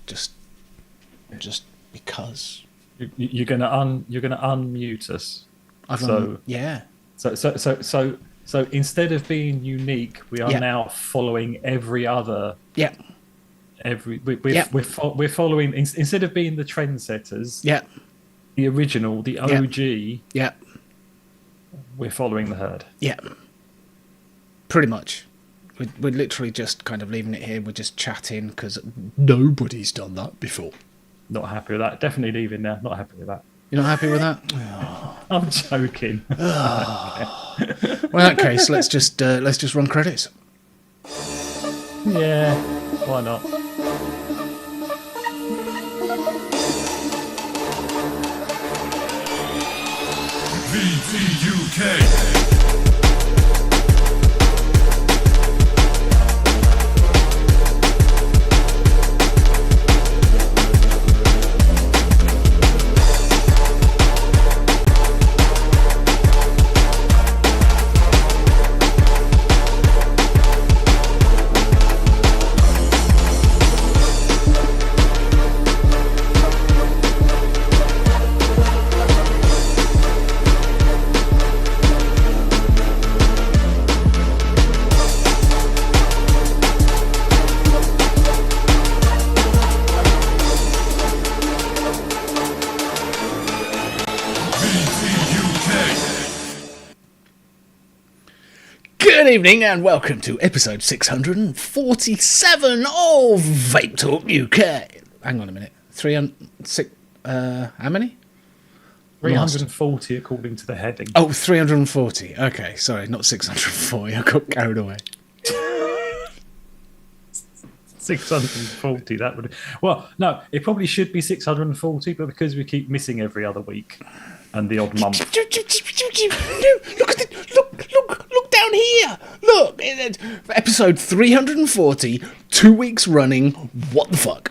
just because. You're gonna unmute us. So instead of being unique, we are now following every other. Yeah. We're following instead of being the trendsetters. Yeah. The original, the OG. Yeah. We're following the herd. Yeah. Pretty much. We're literally just kind of leaving it here. We're just chatting because nobody's done that before. Not happy with that. Definitely leaving now. Not happy with that. You're not happy with that? I'm joking. Well, in that case, let's just run credits. Yeah, why not? VTUK. Good evening and welcome to episode 647 of VTUK UK. Hang on a minute. 306. How many? 340 according to the heading. Oh, 340. Okay, sorry, not 640. I got carried away. 640. That would. Well, no, it probably should be 640, but because we keep missing every other week and the odd month. Look down here. Look, episode 340, 2 weeks running. What the fuck?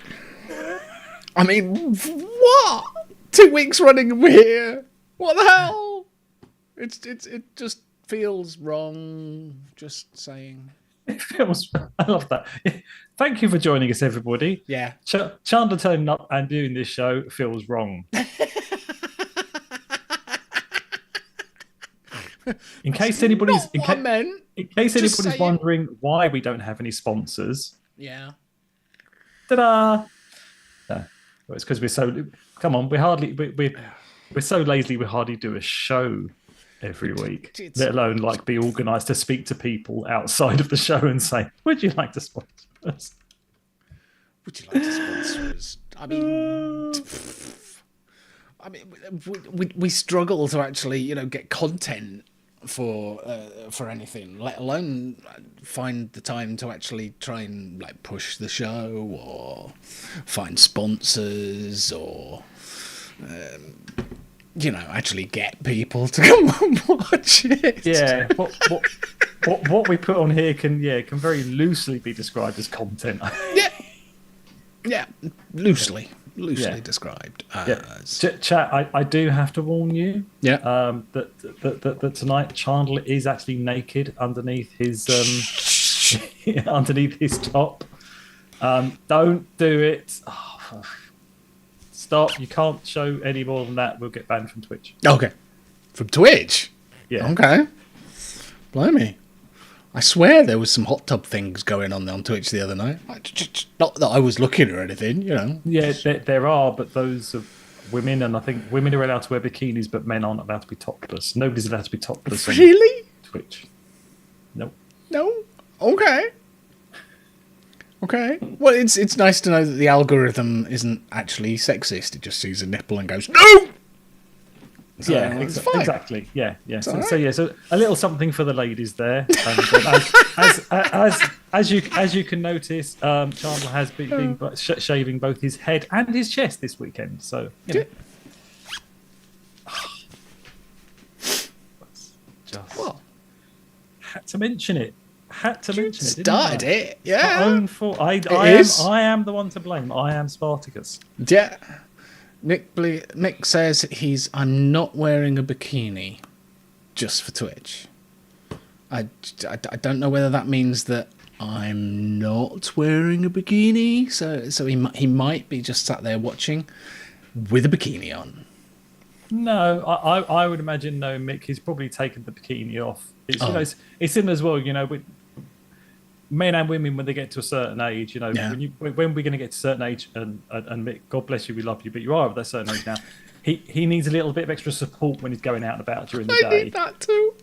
I mean, what? 2 weeks running we're here. What the hell? It just feels wrong. Just saying. It feels. I love that. Thank you for joining us, everybody. Yeah. Chandler turning up and doing this show feels wrong. In case anybody's wondering why we don't have any sponsors. Yeah. Ta-da! No, it's because we're so. Come on, we're so lazy. We hardly do a show every week, let alone like be organised to speak to people outside of the show and say, "Would you like to sponsor us? Would you like to sponsor us?" I mean, we struggle to actually, get content for anything, let alone find the time to actually try and like push the show or find sponsors or actually get people to come and watch it. Yeah, what we put on here can very loosely be described as content. Yeah, loosely described as. Chat, I do have to warn you. Yeah. That tonight Chandler is actually naked underneath his underneath his top. Don't do it. Oh, stop! You can't show any more than that. We'll get banned from Twitch. Okay, from Twitch. Yeah. Okay. Blimey. I swear there was some hot tub things going on Twitch the other night. Not that I was looking or anything, Yeah, there are, but those are women, and I think women are allowed to wear bikinis, but men aren't allowed to be topless. Nobody's allowed to be topless. Really? On Twitch. Nope. No? Okay. Well, it's nice to know that the algorithm isn't actually sexist. It just sees a nipple and goes, no! So, yeah, exactly. Yeah. So a little something for the ladies there. As you can notice, Chandler has been shaving both his head and his chest this weekend. So what? Had to mention it. Started it. Yeah. My own fault. I am the one to blame. I am Spartacus. Yeah. Nick says I'm not wearing a bikini just for Twitch. I don't know whether that means that I'm not wearing a bikini, so he might be just sat there watching with a bikini on. No, I would imagine no, Mick. He's probably taken the bikini off. It's it's similar as well. With men and women when they get to a certain age. When we're going to get to a certain age, and Mick, God bless you, we love you, but you are at that certain age now. He needs a little bit of extra support when he's going out and about during the day. I need that too.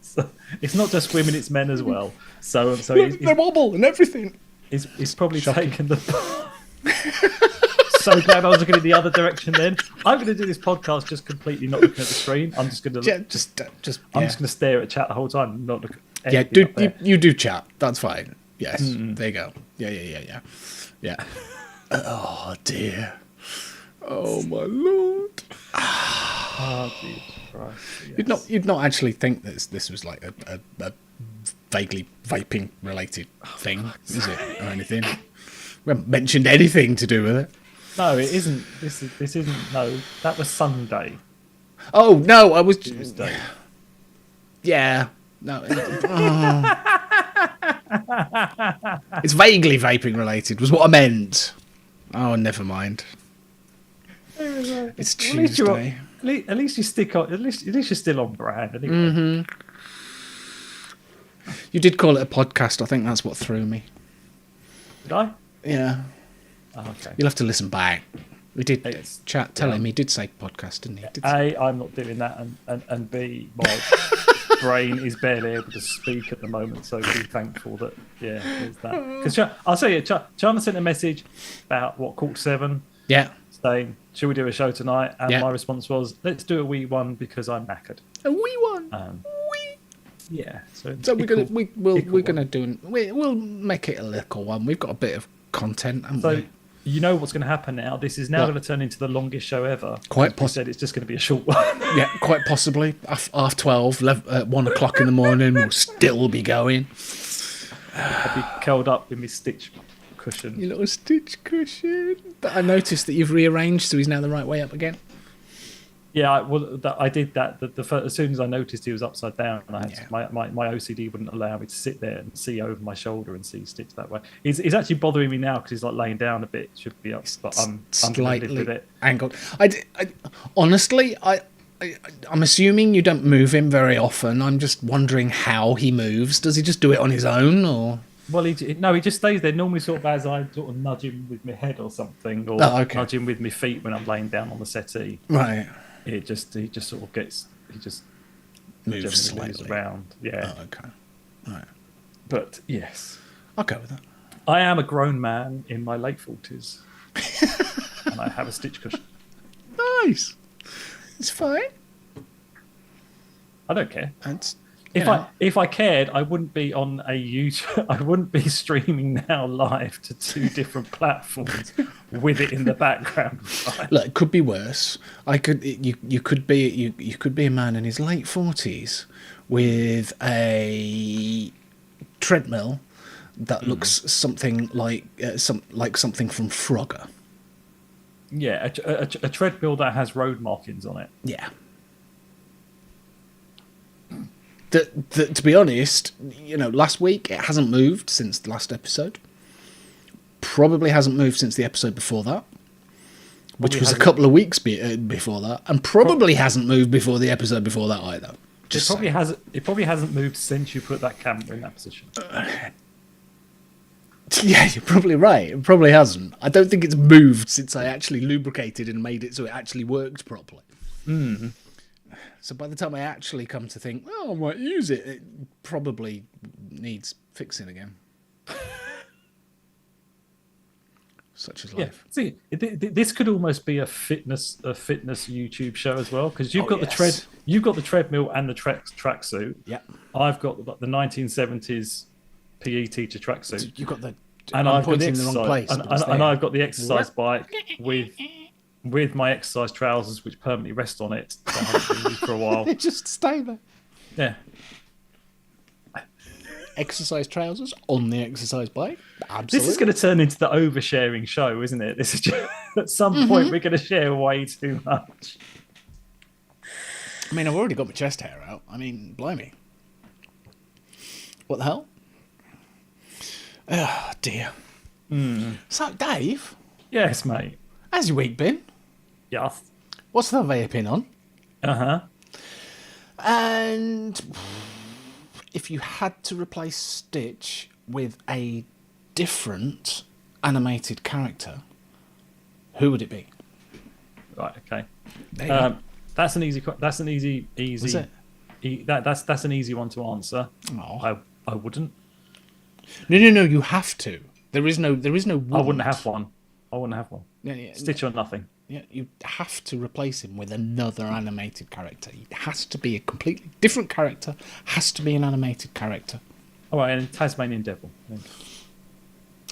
So it's not just women; it's men as well. So they wobble and everything. He's probably taken the. So glad I was looking in the other direction. Then I'm going to do this podcast just completely not looking at the screen. I'm just going to just going to stare at chat the whole time, not look. At you do chat. That's fine. Yes, there you go. Yeah. Oh dear. Oh my lord. Oh Jesus Christ. Yes. You'd not actually think that this was like a vaguely vaping related thing, is it, or anything? We haven't mentioned anything to do with it. No, it isn't. This isn't. No, that was Sunday. Oh no, I was Tuesday. Yeah. No. It's vaguely vaping related. Was what I meant. Oh, never mind. It's Tuesday. At least you stick on. At least you're still on brand. Anyway. Mm-hmm. You did call it a podcast. I think that's what threw me. Did I? Yeah. Oh, okay. You'll have to listen back. We did chat. Tell him he did say podcast, didn't he? A, I'm not doing that, and B, my brain is barely able to speak at the moment. So be thankful that there's that. Because I'll say it. Chana sent a message about 7:15. Yeah. Saying, should we do a show tonight? And my response was, let's do a wee one because I'm knackered. A wee one. Yeah. So we're gonna do. We'll make it a little one. We've got a bit of content, haven't we? You know what's going to happen now. This is now going to turn into the longest show ever. Quite possibly. It's just going to be a short one. Yeah, quite possibly. Half 12, 1 o'clock in the morning, we'll still be going. I'll be curled up in my stitch cushion. Your little stitch cushion. But I noticed that you've rearranged, so he's now the right way up again. Yeah, I did that. As soon as I noticed he was upside down, I had my OCD wouldn't allow me to sit there and see over my shoulder and see Stitch that way. He's actually bothering me now because he's like laying down a bit. Should be up, but I'm slightly live with it. Angled. Honestly, I'm assuming you don't move him very often. I'm just wondering how he moves. Does he just do it on his own, or? Well, he just stays there. Normally, sort of as I sort of nudge him with my head or something, or nudge him with my feet when I'm laying down on the settee. Right. He just sort of moves slightly around. Yeah. Oh, okay. Right. But yes, I'll go with that. I am a grown man in my late 40s, and I have a stitch cushion. Nice. It's fine. I don't care. If I cared, I wouldn't be on a YouTube. I wouldn't be streaming now live to 2 different platforms with it in the background. Look, it could be worse. You could be a man in his late 40s with a treadmill that looks something like something from Frogger. Yeah, a treadmill that has road markings on it. Yeah. To be honest, last week it hasn't moved since the last episode. Probably hasn't moved since the episode before that, which was a couple of weeks before that, and probably hasn't moved before the episode before that either. It probably hasn't moved since you put that camera in that position. Yeah, you're probably right. It probably hasn't. I don't think it's moved since I actually lubricated and made it so it actually worked properly. Mm. So by the time I actually come to think, I might use it, it probably needs fixing again. Such is life. Yeah. See, this could almost be a fitness YouTube show as well, because you've got the treadmill and the tracksuit. Yeah. I've got the 1970s PE teacher tracksuit. You've got the and I'm I've got the pointing in the wrong place. and I've got the exercise bike with my exercise trousers, which permanently rest on it. That I haven't been used for a while. They just stay there. Yeah. Exercise trousers on the exercise bike. Absolutely. This is going to turn into the oversharing show, isn't it? This is just, at some point we're going to share way too much. I mean, I've already got my chest hair out. I mean, blimey. What the hell? Oh, dear. So, Dave, Yes, mate. how's your week been? Yes. What's the vaping on? Uh-huh. And if you had to replace Stitch with a different animated character, who would it be? Right, okay. There you go. That's an easy Was it? that's an easy one to answer. Oh. I wouldn't. No, you have to. There is no I wouldn't have one. Yeah, Stitch or nothing. Yeah, you have to replace him with another animated character. It has to be a completely different character. Has to be an animated character. All right, and Tasmanian Devil.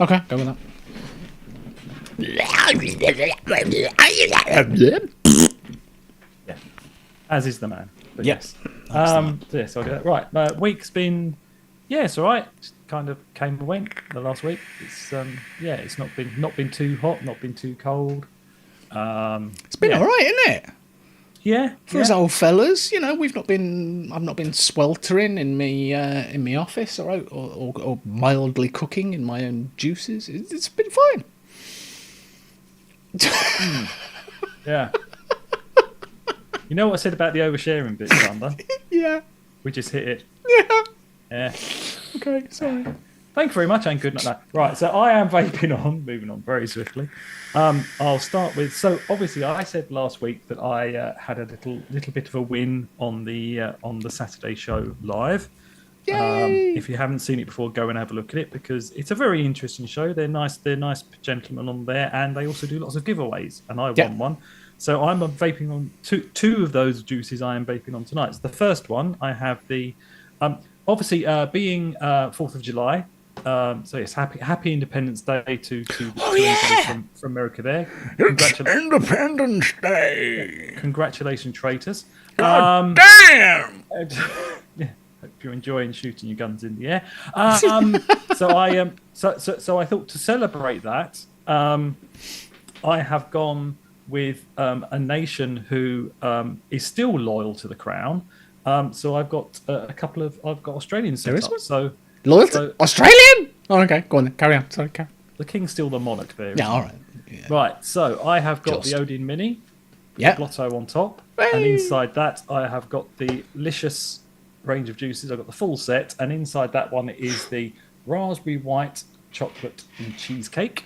Okay, go with that. Yeah, as is the man. But Yes. Yes, I'll do that. Right, week's been, it's all right. Just kind of came and went the last week. It's it's not been too hot, not been too cold. It's been all right, isn't it? Yeah, For us old fellas, I've not been sweltering in me office, or mildly cooking in my own juices. It's been fine. Yeah. You know what I said about the oversharing bit, Sander? Yeah. We just hit it. Yeah. Yeah. Okay, sorry. Thank you very much, and good night. No. Right, so I am vaping on, moving on very swiftly. I'll start with, so obviously I said last week that I had a little bit of a win on the Saturday show live. Yay! If you haven't seen it before, go and have a look at it, because it's a very interesting show. They're nice gentlemen on there, and they also do lots of giveaways, and I won one. So I'm vaping on two of those juices. I am vaping on tonight. So the first one, I have the obviously being 4th of July. So yes, happy Independence Day to from America there. It's Independence Day. Congratulations, traitors. God damn! Yeah, hope you're enjoying shooting your guns in the air. So I thought to celebrate that, I have gone with a nation who is still loyal to the crown. So I've got I've got Australians set up. So loyal to Australian? Oh, okay, go on then. Carry on. Sorry, carry on. The king's still the monarch there. Yeah, all right. Yeah. Right, so I have got the Odin Mini, Yeah. Blotto on top, Hey. and inside that I have got the Licious range of juices. I've got the full set, and inside that one is the raspberry white chocolate and cheesecake.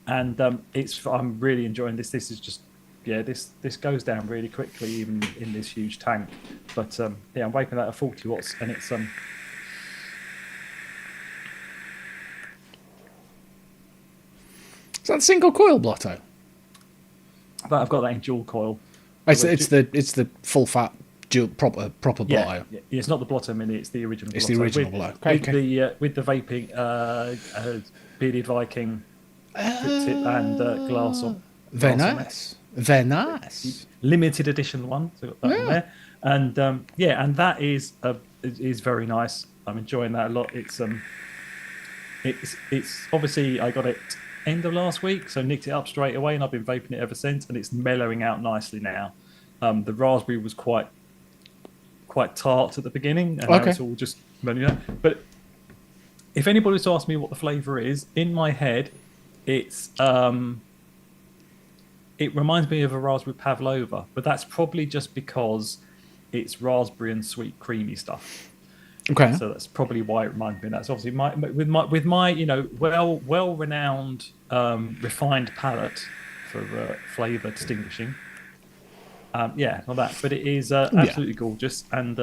And I'm really enjoying this. This is just, this goes down really quickly, even in this huge tank. But I'm vaping that at 40 watts, and it's Is that single coil Blotto? but I've got that in dual coil. It's the full fat proper Blotto. Yeah, it's not the Blotto Mini; it's the original. It's Blotto. the original Blotto. With the vaping bearded Viking tip and glass on. Very nice. Very nice. Limited edition one, so got that in there, and and that is very nice. I'm enjoying that a lot. It's obviously I got it end of last week, so nicked it up straight away, and I've been vaping it ever since, and it's mellowing out nicely now. The raspberry was quite tart at the beginning, and now it's all just mellowing out. But if anybody was to ask me what the flavour is, in my head, it's it reminds me of a raspberry pavlova, but that's probably just because it's raspberry and sweet creamy stuff. Okay. So that's probably why it reminds me of that. So obviously with my well renowned refined palate for flavour distinguishing. Not that, but it is absolutely gorgeous, and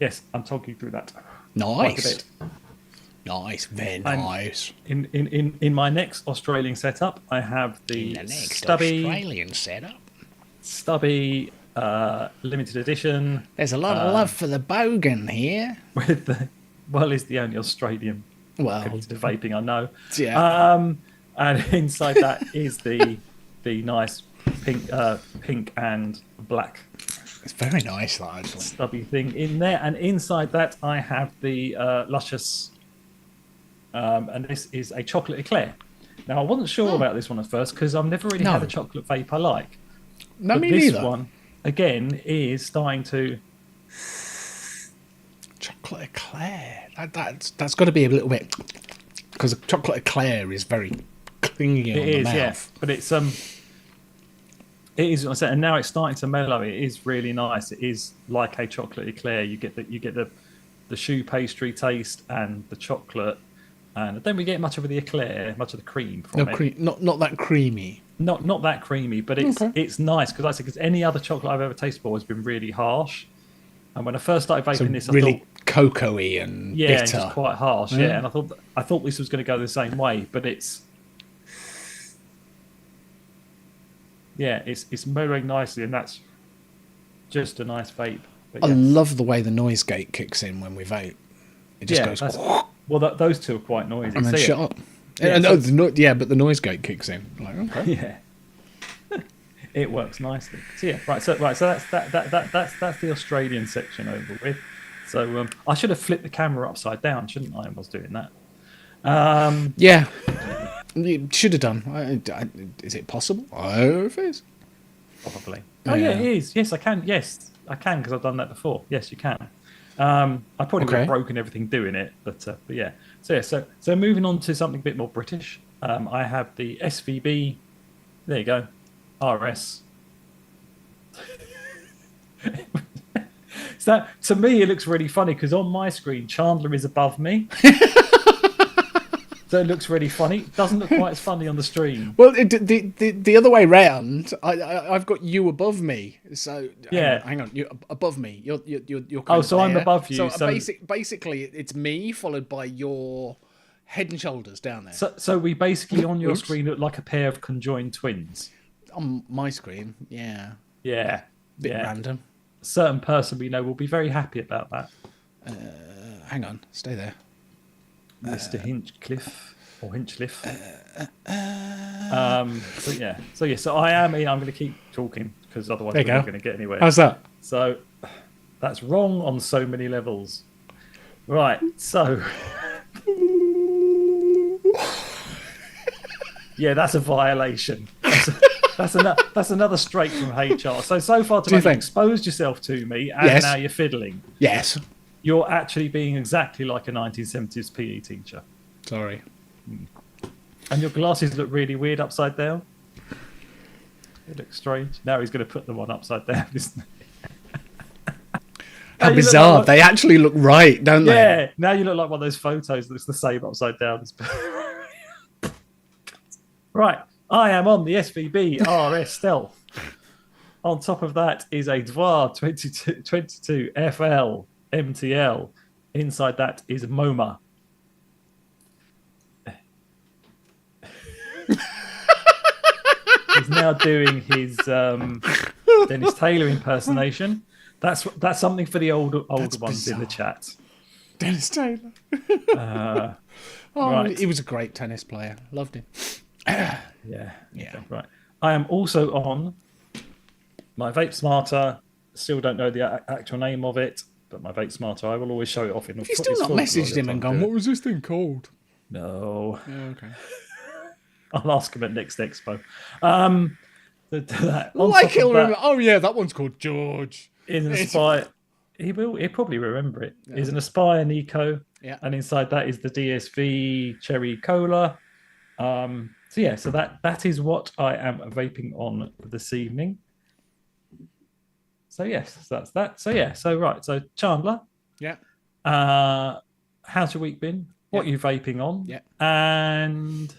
yes, I'm talking through that. Nice. Nice, very nice. In my next Australian setup, I have the Australian setup. Stubby limited edition. There's a lot of love for the bogan here. With it's the only Australian vaping I know. Yeah. And inside that is the nice pink and black. It's very nice, that actually. Stubby thing in there, and inside that I have the luscious. And this is a chocolate eclair. Now I wasn't sure about this one at first because I've never really had a chocolate vape I like. No, but me this neither. one again is starting to Chocolate eclair. That's got to be a little bit, because chocolate eclair is very clingy on the mouth. Yeah. But it is. I said, and now it's starting to mellow. It is really nice. It is like a chocolate eclair. You get the choux pastry taste and the chocolate, and then we get much of the eclair, much of the cream from it. Not that creamy. Not that creamy, but it's nice because any other chocolate I've ever tasted before has been really harsh. And when I first started vaping this, really I thought cocoa-y and bitter. and just quite harsh. Yeah, and I thought this was going to go the same way, but it's mellowing nicely, and that's just a nice vape. But I love the way the noise gate kicks in when we vape. It just goes. Well, those two are quite noisy. And then shut up. Yeah, but the noise gate kicks in. Like, okay. Yeah. It works nicely. So yeah, right. So that's the Australian section over with. So I should have flipped the camera upside down, shouldn't I? I was doing that. Yeah, you should have done. Is it possible? I don't know if it is. Probably. Oh yeah, it is. Yes, I can. Yes, I can because I've done that before. Yes, you can. I probably would have broken everything doing it, but yeah. So moving on to something a bit more British. I have the SVB. There you go. RS. So to me, it looks really funny because on my screen, Chandler is above me. So it looks really funny. It doesn't look quite as funny on the stream. Well, the other way round, I've got you above me. So hang on, you're above me. You're kind of so I'm above you. So basically, it's me followed by your head and shoulders down there. So we basically on your screen look like a pair of conjoined twins. On my screen, yeah. Yeah. Bit random. A certain person we know will be very happy about that. Hang on, stay there. Mr. Hinchcliffe or Hinchcliffe. So I am. I'm going to keep talking because otherwise we're not going to get anywhere. How's that? So that's wrong on so many levels. Right. So yeah, that's a violation. That's another straight from HR. So far today, you've exposed yourself to me, and now you're fiddling. Yes. You're actually being exactly like a 1970s PE teacher. Sorry. And your glasses look really weird upside down. They look strange. Now he's going to put them on upside down, isn't he? How bizarre. They actually look right, don't they? Yeah. Now you look like one of those photos that looks the same upside down. Right. I am on the SVB RS Stealth. On top of that is a Dwar 22 FL MTL. Inside that is MoMA. He's now doing his Dennis Taylor impersonation. That's something for the older ones bizarre. In the chat. Dennis Taylor. Right. He was a great tennis player. Loved him. Yeah. Okay, right. I am also on my Vape Smarter. Still don't know the actual name of it, but my Vape Smarter, I will always show it off in. Have you still not messaged him and gone, what was this thing called? No. Oh, okay. I'll ask him at next expo. He'll remember. Oh yeah, that one's called George. Is an Aspire. He'll probably remember it. Yeah. Is an Aspire Nico. Yeah. And inside that is the DSV Cherry Cola. So that is what I am vaping on this evening. So yes, that's that. So Chandler. Yeah. How's your week been? What are you vaping on? Yeah. And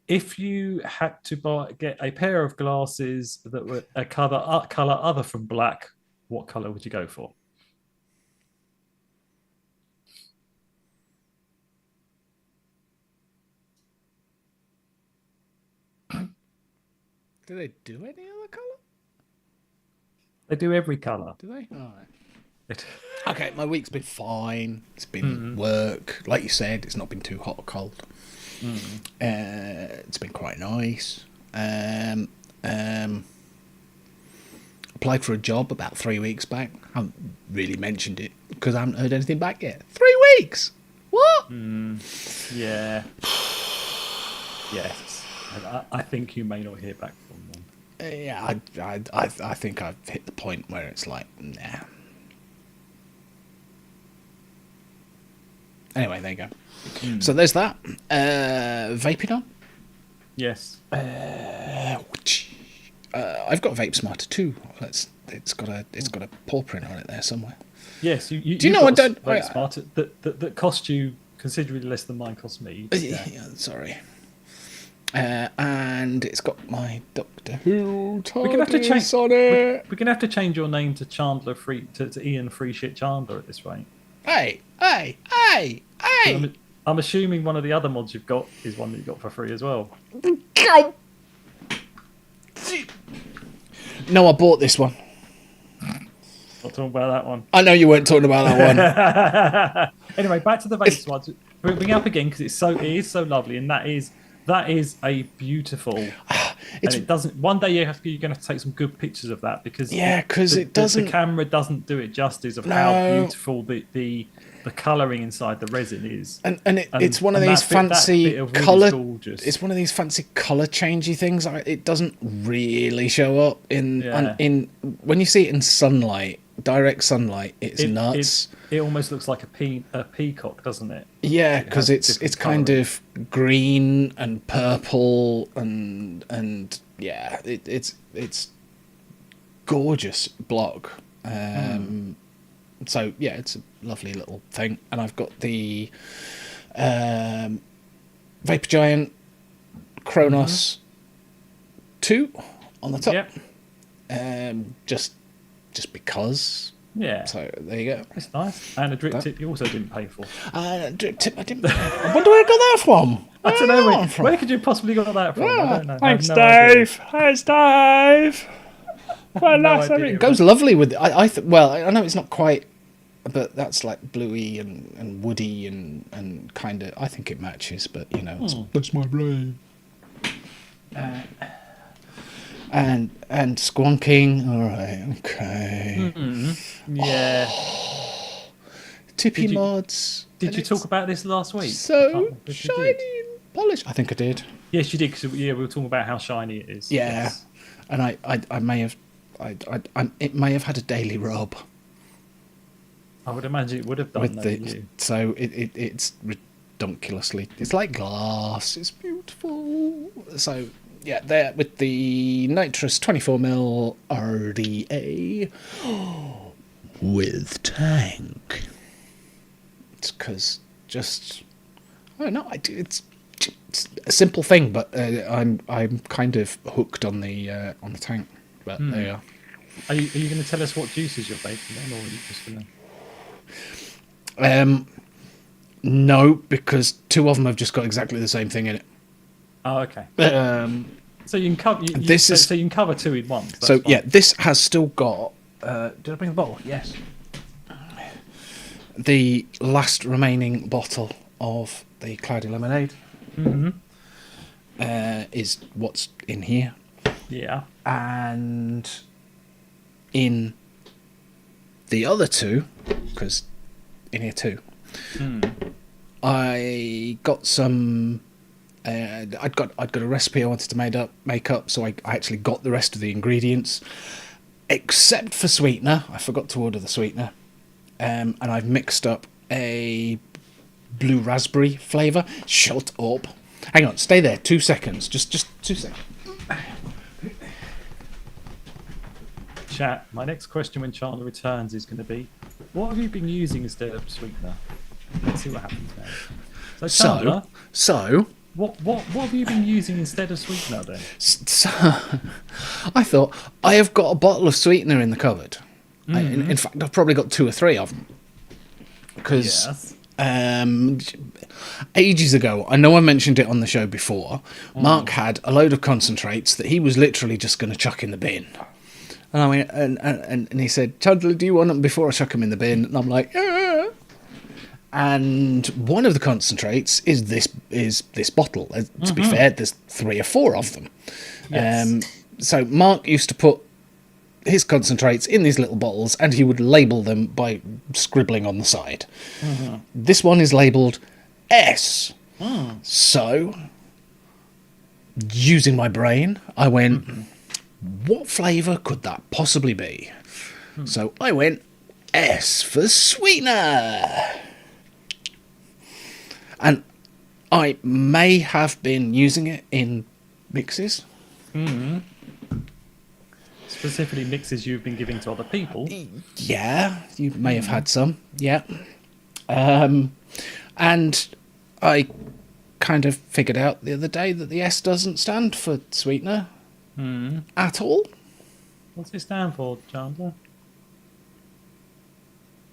if you had to get a pair of glasses that were a color other from black, what color would you go for? Do they do any other colour? They do every colour. Do they? All right. Okay, my week's been fine. It's been work. Like you said, it's not been too hot or cold. It's been quite nice. Applied for a job about 3 weeks back. I haven't really mentioned it because I haven't heard anything back yet. 3 weeks? What? Yeah. Yes. I think you may not hear back from them. Yeah, I think I've hit the point where it's like, nah. Anyway, there you go. So there's that. Vaping on. Yes. I've got Vape Smarter 2. It's got a paw print on it there somewhere. Yes. Do you know I don't? Vape Smarter that cost you considerably less than mine cost me. Yeah, sorry. And it's got my Doctor Who TARDIS on it. We're gonna have to change your name to Chandler to Ian Free Shit Chandler at this rate. Hey! I'm assuming one of the other mods you've got is one that you got for free as well. No, I bought this one. Not talking about that one. I know you weren't talking about that one. Anyway, back to the Vape mods. We're bringing up again because it is so lovely, and that is a beautiful. And it doesn't. One day you're going to have to take some good pictures of that because it doesn't. The camera doesn't do it justice of how beautiful the colouring inside the resin is. And it's one of these fancy colour. It's one of these fancy colour changey things. It doesn't really show up in when you see it in sunlight, direct sunlight. It's nuts. It almost looks like a peacock, doesn't it? Yeah, because it's kind of green and purple and yeah, it's gorgeous block. So yeah, it's a lovely little thing, and I've got the Vapor Giant Kronos 2 on the top. Yep. Just because. Yeah. So there you go. That's nice. And a drip tip you also didn't pay for. Drip tip I didn't. I wonder where I got that from. I don't know. Where could you possibly got that from? Yeah. I don't know. Thanks, Dave. Thanks, Dave. Well, nice. It goes lovely with. I know it's not quite, but that's like bluey and woody and kind of. I think it matches, but you know, that's my brain. And squonking. All right, okay. Yeah. Tippy mods. Did you talk about this last week? So shiny and polished. I think I did. Yes, you did. Because we were talking about how shiny it is. Yeah, yes. And I may have. It may have had a daily rub. I would imagine it would have done. So it's redonkulously. It's like glass. It's beautiful. So yeah, there with the nitrous 24mm RDA with tank. It's because I don't know. It's a simple thing, but I'm kind of hooked on the tank. But there you are. Are you going to tell us what juices you're baking then, or are you just going to? No, because two of them have just got exactly the same thing in it. Oh, okay. So you can cover. So you can cover two in one. So fine. Yeah, this has still got. Did I bring the bottle? Yes. The last remaining bottle of the Cloudy Lemonade is what's in here. Yeah. And in the other two, because in here too, I got some. I'd got a recipe I wanted to make up, so I actually got the rest of the ingredients, except for sweetener. I forgot to order the sweetener, and I've mixed up a blue raspberry flavour. Shut up! Hang on, stay there. 2 seconds. Just 2 seconds. Chat. My next question when Chandler returns is going to be, what have you been using instead of sweetener? Let's see what happens now. So Chandler, what have you been using instead of sweetener then? So, I thought I have got a bottle of sweetener in the cupboard. In fact, I've probably got 2 or 3 of them. Because ages ago, I know I mentioned it on the show before, Mark had a load of concentrates that he was literally just going to chuck in the bin. And I went, and he said, Chandler, do you want them before I chuck them in the bin? And I'm like, yeah. And one of the concentrates is this bottle. To be fair, there's 3 or 4 of them. Yes. So Mark used to put his concentrates in these little bottles, and he would label them by scribbling on the side. This one is labelled S. So, using my brain, I went, what flavour could that possibly be? So I went S for sweetener. And I may have been using it in mixes. Specifically mixes you've been giving to other people. Yeah, you may have had some. Yeah. And I kind of figured out the other day that the S doesn't stand for sweetener at all. What's it stand for, Chandler?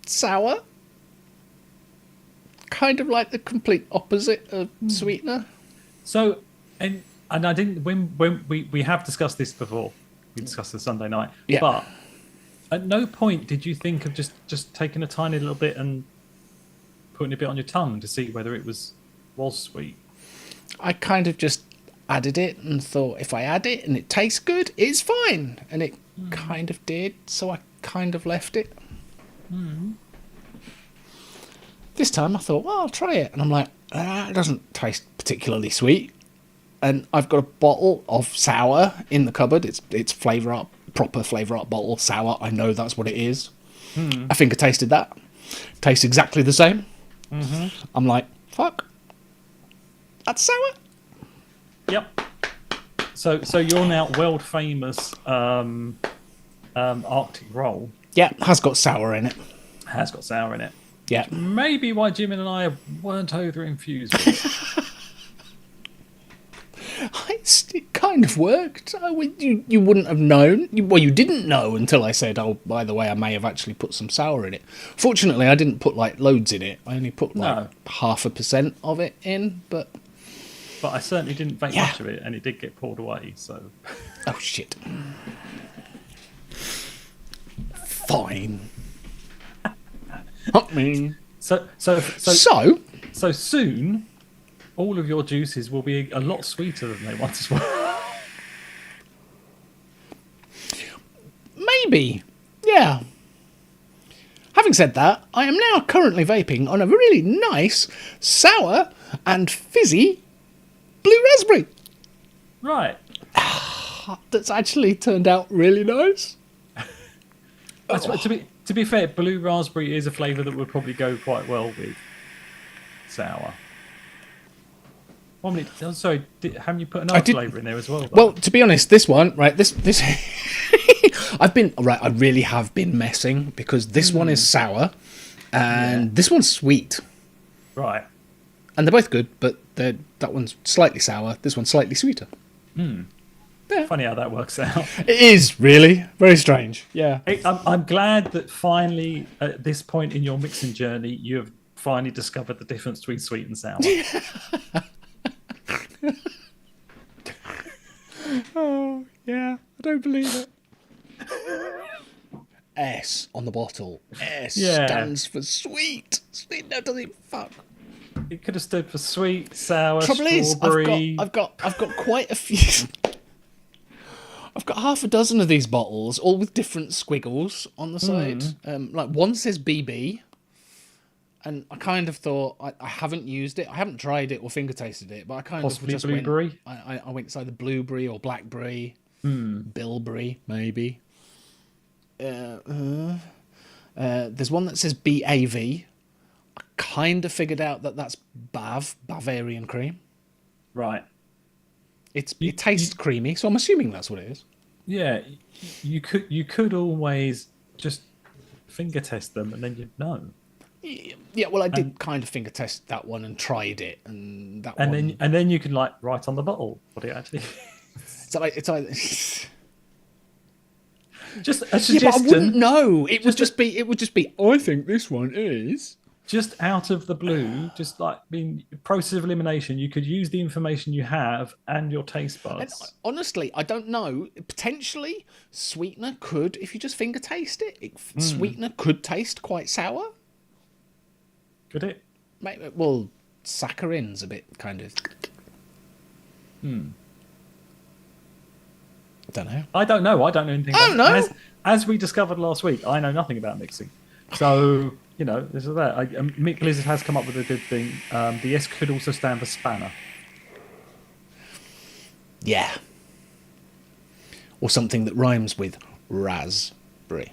Sour. Kind of like the complete opposite of sweetener. So, and I didn't when we have discussed this before. We discussed this Sunday night. Yeah. But at no point did you think of just taking a tiny little bit and putting a bit on your tongue to see whether it was sweet. I kind of just added it and thought if I add it and it tastes good, it's fine. And it kind of did, so I kind of left it. This time I thought, well, I'll try it. And I'm like, it doesn't taste particularly sweet. And I've got a bottle of sour in the cupboard. It's flavour up, proper flavour up bottle, sour. I know that's what it is. I finger tasted that. Tastes exactly the same. I'm like, fuck. That's sour. Yep. So you're now world famous Arctic roll. Yeah, has got sour in it. Has got sour in it. Yeah. Maybe why Jim and I weren't over infused with. It kind of worked. You wouldn't have known. You didn't know until I said, oh, by the way, I may have actually put some sour in it. Fortunately, I didn't put, like, loads in it. I only put, like, 0.5% of it in, but I certainly didn't vape much of it, and it did get poured away, so... Oh, shit. Fine. I mean... So soon... all of your juices will be a lot sweeter than they once were. Maybe. Yeah. Having said that, I am now currently vaping on a really nice, sour and fizzy blue raspberry. Right. That's actually turned out really nice. To be fair, blue raspberry is a flavour that would probably go quite well with sour. Sorry, haven't you put another flavour in there as well? Though? Well, to be honest, this one, right, this I really have been messing because this one is sour and this one's sweet. Right. And they're both good, but that one's slightly sour, this one's slightly sweeter. Yeah. Funny how that works out. It is, really. Very strange. Yeah. I'm glad that finally, at this point in your mixing journey, you have finally discovered the difference between sweet and sour. Oh, yeah. I don't believe it. S on the bottle. S stands for sweet. Sweet, no, doesn't fuck. It could have stood for sweet, sour, Trouble strawberry. I've got quite a few. I've got half a dozen of these bottles, all with different squiggles on the side. Like one says BB, and I kind of thought I haven't used it, I haven't tried it or finger tasted it, but I kind Possibly of just blueberry. I went it's either blueberry or blackberry, bilberry maybe. There's one that says BAV. I kind of figured out that that's Bavarian cream. Right. It tastes creamy, so I'm assuming that's what it is. Yeah, you could always just finger test them and then you'd know. Yeah, well, I did kind of finger test that one and tried it, and then you can like write on the bottle what it actually is. It's either just a suggestion. Yeah, but I wouldn't know. It would just be. I think this one is. Just out of the blue, just like being process of elimination, you could use the information you have and your taste buds. And honestly, I don't know. Potentially, sweetener could, if you just finger taste it, sweetener could taste quite sour. Could it? Maybe, well, saccharin's a bit kind of. I don't know. I don't know anything. I don't know. As we discovered last week, I know nothing about mixing. So, you know, this is that. Mick Blizzard has come up with a good thing. The S could also stand for spanner. Yeah. or something that rhymes with raspberry.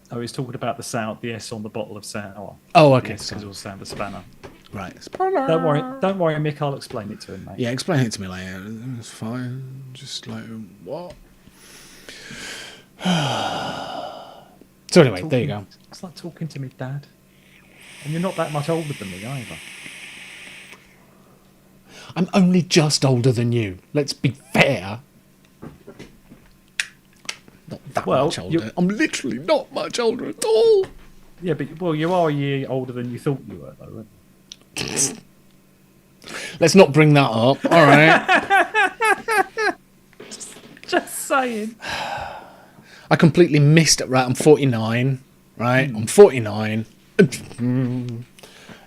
Oh, he's talking about the sour, the S on the bottle of sour. Oh, okay. Because it'll sound a spanner. Right. Don't worry, Mick. I'll explain it to him, mate. Yeah, explain it to me later. It's fine. Just like, what? So anyway, there you go. It's like talking to me, Dad. And you're not that much older than me either. I'm only just older than you. Let's be fair. Not that much older. I'm literally not much older at all. Yeah, but you are a year older than you thought you were, though, weren't you? Let's not bring that up. All right. Just saying. I completely missed it. Right, I'm 49. Right, I'm 49.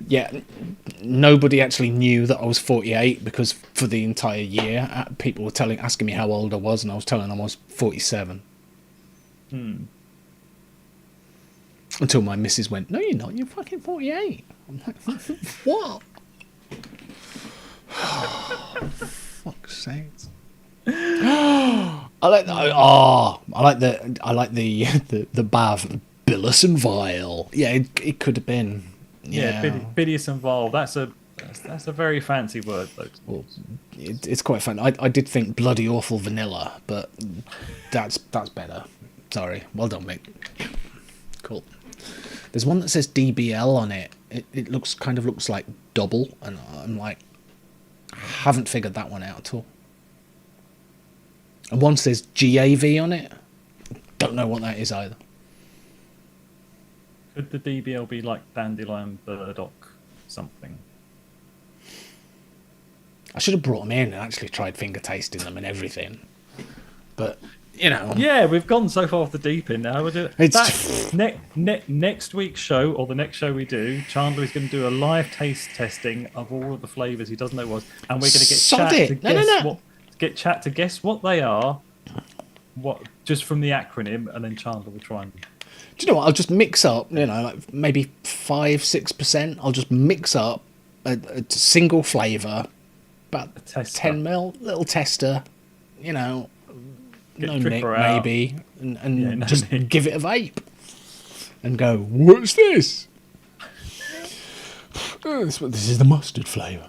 Yeah, nobody actually knew that I was 48 because for the entire year, people were asking me how old I was, and I was telling them I was 47. Until my missus went, "No, you're not. You're fucking 48." I'm like, what? Fuck's sakes. I like the Bav Billis and Vile. Yeah, it could have been. Yeah, Bilious and Vile. That's a very fancy word, though. Well, it's quite fun. I did think bloody awful vanilla, but that's better. Sorry, well done, Mick. Cool. There's one that says DBL on it. It looks like double, and I'm like, I haven't figured that one out at all. And one says GAV on it. Don't know what that is either. Could the DBL be like dandelion burdock something? I should have brought them in and actually tried finger tasting them and everything. But, you know. Yeah, we've gone so far off the deep end now. Next week's show, or the next show we do, Chandler is going to do a live taste testing of all of the flavours he doesn't know what, and we're going to get Chat to guess what they are, just from the acronym, and then Chandler will try and... Do you know what? I'll just mix up, like maybe 5-6%. I'll just mix up a single flavour, about 10ml, little tester, no nick maybe, and just give it a vape and go, what's this? This is the mustard flavour.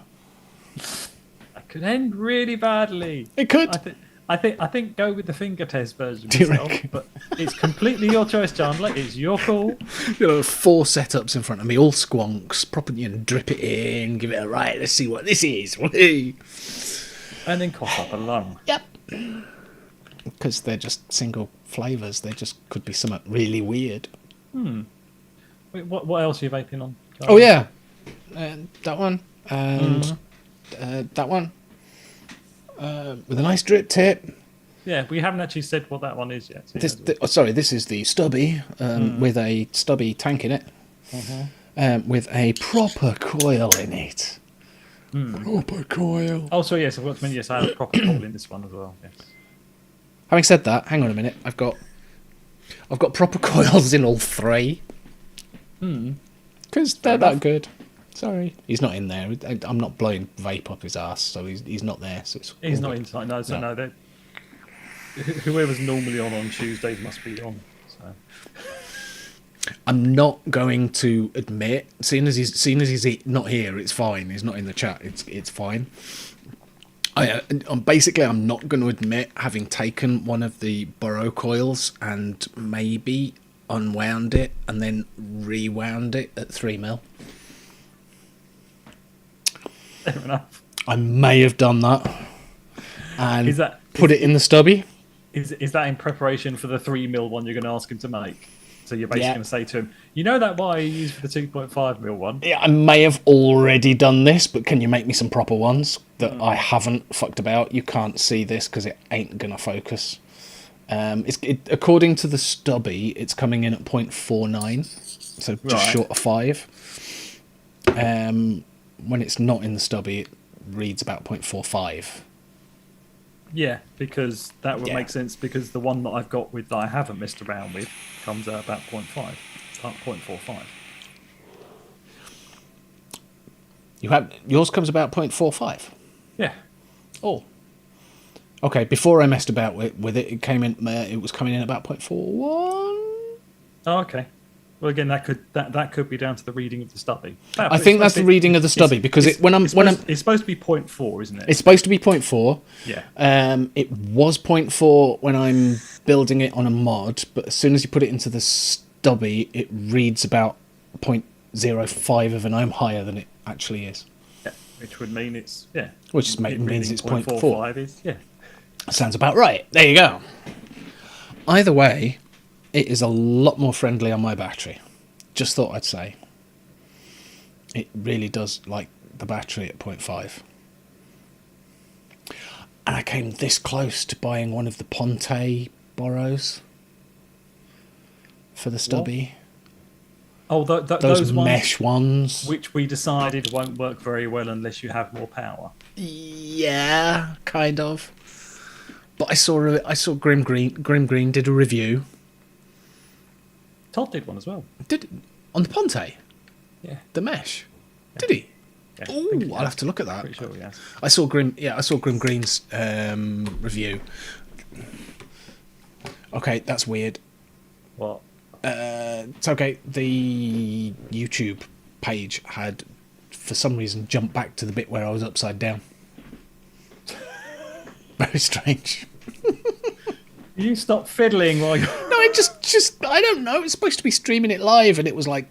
That could end really badly. It could. I think go with the finger test version yourself, but it's completely your choice, Chandler. It's your call. 4 setups in front of me, all squonks, properly, drip it in, give it a right. Let's see what this is. And then cough up a lung. Yep. Because they're just single flavours. They just could be something really weird. Wait, what else are you vaping on, Chandler? Oh yeah, that one and that one. With a nice drip tip. Yeah, we haven't actually said what that one is yet. So this is the stubby with a stubby tank in it, with a proper coil in it. Proper coil. Oh, so yes, I had a proper coil in this one as well. Yes. Having said that, hang on a minute. I've got proper coils in all 3. Because they're that good. Sorry, he's not in there. I'm not blowing vape up his ass, so he's not there. So he's not inside. No, so no. Whoever's normally on Tuesdays must be on. So I'm not going to admit, seeing as he's not here, it's fine. He's not in the chat. It's fine. I'm not going to admit having taken one of the burrow coils and maybe unwound it and then rewound it at 3ml. Fair enough. I may have done that and put it in the stubby. Is that in preparation for the 3ml one you're going to ask him to make? So you're basically going to say to him, you know that wire you use for the 2.5ml one? Yeah, I may have already done this, but can you make me some proper ones that I haven't fucked about? You can't see this because it ain't going to focus. According to the stubby, it's coming in at 0.49, so just short of 5. When it's not in the stubby, it reads about 0.45. Yeah, because that would make sense, because the one that I've got that I haven't messed around with comes out about 0.5, 0.45. Yours comes about 0.45? Yeah. Oh. Okay, before I messed about with it, it was coming in about 0.41. Oh, okay. Well, again, that could be down to the reading of the stubby. I think that's the reading of the stubby because it's supposed to be 0.4, isn't it? It's supposed to be 0.4. Yeah. It was 0.4 when I'm building it on a mod, but as soon as you put it into the stubby, it reads about 0.05 of an ohm higher than it actually is. Yeah, which would mean it's Which means it's 0.45. 0.45 is Sounds about right. There you go. Either way, it is a lot more friendly on my battery. Just thought I'd say. It really does like the battery at 0.5. And I came this close to buying one of the Ponte Boros for the stubby. What? Oh, those mesh ones. Which we decided won't work very well unless you have more power. Yeah, kind of. But I saw Grim Green did a review. Todd did one as well. On the Ponte? Yeah. The mesh? Yeah. Did he? Yeah, Oh, I'll have to look at that. Pretty sure he has. I saw Grim Green's review. Okay, that's weird. What? It's okay. The YouTube page had, for some reason, jumped back to the bit where I was upside down. Very strange. You stop fiddling while you're... No, it just I don't know. It's supposed to be streaming it live, and it was like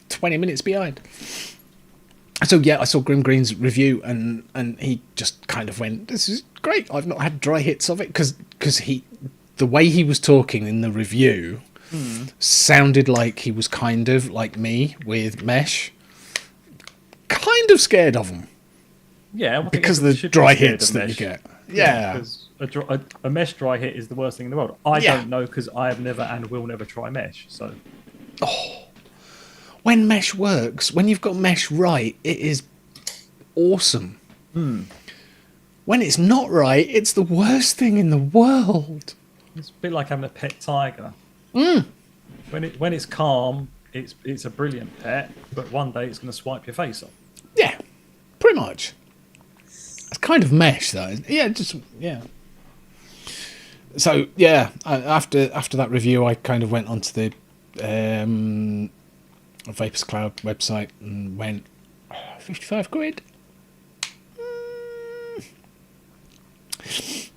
20 minutes behind. So yeah, I saw Grim Green's review, and he just kind of went, "This is great. I've not had dry hits of it," because the way he was talking in the review sounded like he was kind of like me with mesh, kind of scared of them. Yeah, because of the dry hits that you get. Yeah. Because a mesh dry hit is the worst thing in the world. I don't know because I have never and will never try mesh. So, when mesh works, when you've got mesh right, it is awesome. When it's not right, it's the worst thing in the world. It's a bit like having a pet tiger. When it's calm, it's a brilliant pet, but one day it's going to swipe your face off. Yeah, pretty much. It's kind of mesh, though. Yeah, So yeah, after that review, I kind of went onto the Vapers Cloud website and went 55 quid.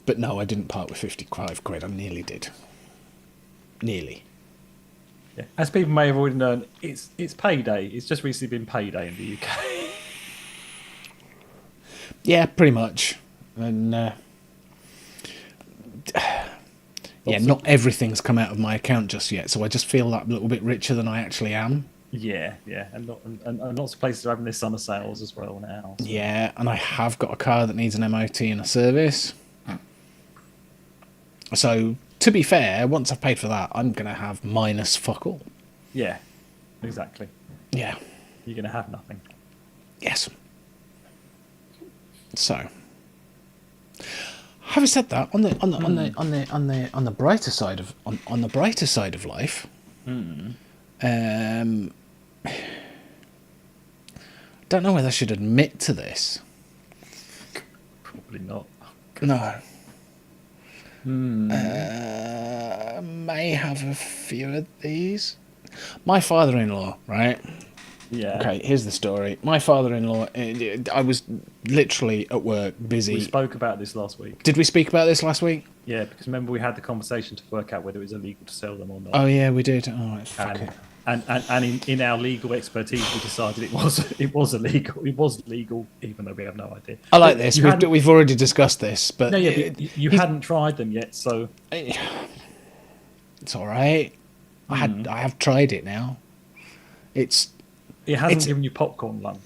But no, I didn't part with 55 quid. I nearly did. Nearly. Yeah. As people may have already known, it's payday. It's just recently been payday in the UK. Yeah, pretty much. And yeah, not everything's come out of my account just yet, so I just feel that a little bit richer than I actually am. Yeah, and lots of places are having their summer sales as well now. So. Yeah, and I have got a car that needs an MOT and a service. So, to be fair, once I've paid for that, I'm going to have minus fuck all. Yeah, exactly. Yeah. You're going to have nothing. Yes. So, having said that, on the brighter side of life, don't know whether I should admit to this. Probably not. No. May have a few of these. My father-in-law, right? Yeah. Okay, here's the story. My father-in-law, I was literally at work, busy. We spoke about this last week. Did we speak about this last week? Yeah, because remember we had the conversation to work out whether it was illegal to sell them or not. Oh yeah, we did. Oh, fuck it. And in our legal expertise, we decided it was illegal. It was legal, even though we have no idea. I like this. We've already discussed this, but no, but you hadn't tried them yet, so it's all right. I have tried it now. It hasn't given you popcorn lung.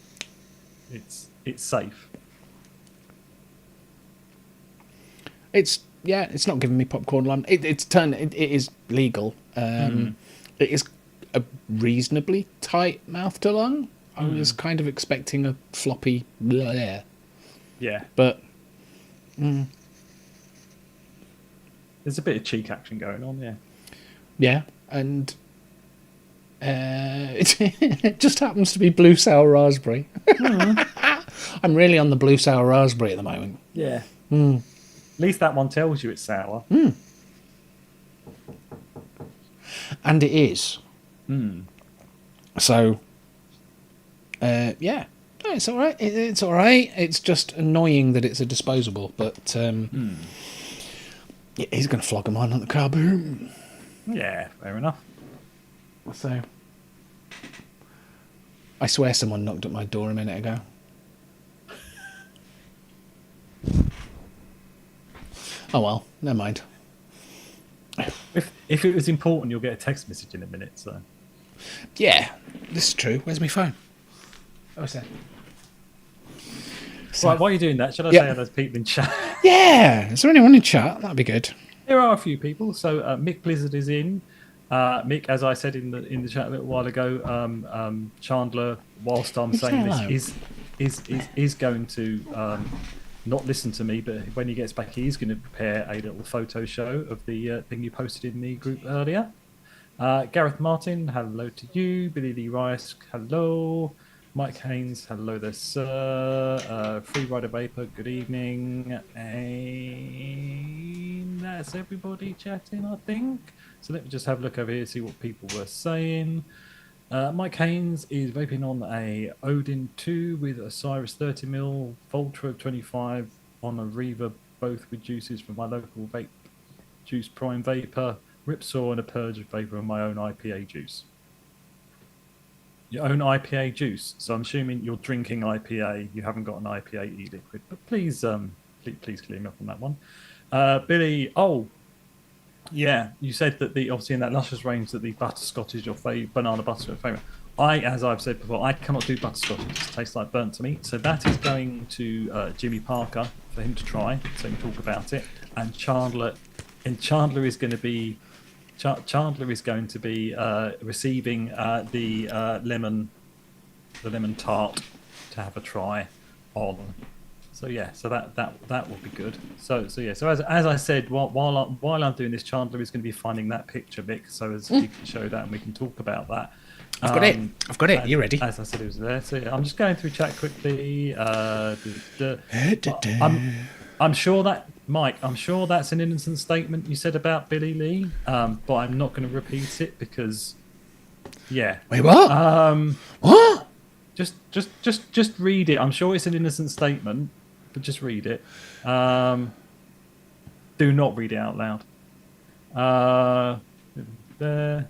It's safe. It's not giving me popcorn lung. It is legal. It is a reasonably tight mouth to lung. I was kind of expecting a floppy bleh. Yeah. But there's a bit of cheek action going on, yeah. Yeah, and it just happens to be blue sour raspberry. I'm really on the blue sour raspberry at the moment. Yeah. At least that one tells you it's sour. And it is. So, yeah. No, it's all right. It's all right. It's just annoying that it's a disposable, but he's going to flog them on at the car boom. Yeah, fair enough. So, I swear someone knocked at my door a minute ago. Oh well, never mind. If it was important, you'll get a text message in a minute. So, yeah, this is true. Where's my phone? Oh, it's there. So, right, while you're doing that, should I say how there's people in chat? Yeah, is there anyone in chat? That'd be good. There are a few people. So Mick Blizzard is in. Mick, as I said in the chat a little while ago, Chandler, whilst I'm saying this, is going to not listen to me, but when he gets back, he's going to prepare a little photo show of the thing you posted in the group earlier. Gareth Martin, hello to you. Billy Lee Rice, hello. Mike Haynes, hello there, sir. Free Rider Vapor, good evening. And that's everybody chatting, I think. So let me just have a look over here, see what people were saying. Mike Haynes is vaping on a Odin 2 with a Cyrus 30mm, Voltra 25 on a Reaver, both with juices from my local vape juice prime vapor, Ripsaw and a Purge vapor and my own IPA juice. Your own IPA juice. So I'm assuming you're drinking IPA. You haven't got an IPA e-liquid. But please clear me up on that one. Billy, yeah, you said that obviously in that Luscious range that the butterscotch is your banana butterscotch favourite. As I've said before, I cannot do butterscotch. It just tastes like burnt to me. So that is going to Jimmy Parker for him to try, so he can talk about it. And Chandler is going to be receiving the lemon tart to have a try on. So yeah, so that will be good. So as I said, while I'm doing this, Chandler is going to be finding that picture, Mick, so as he can show that and we can talk about that. I've got it. You ready? As I said, it was there. So yeah, I'm just going through chat quickly. I'm sure that, Mike, that's an innocent statement you said about Billy Lee, but I'm not going to repeat it because, yeah. Wait, what? What? Just read it. I'm sure it's an innocent statement, but just read it. Do not read it out loud. There.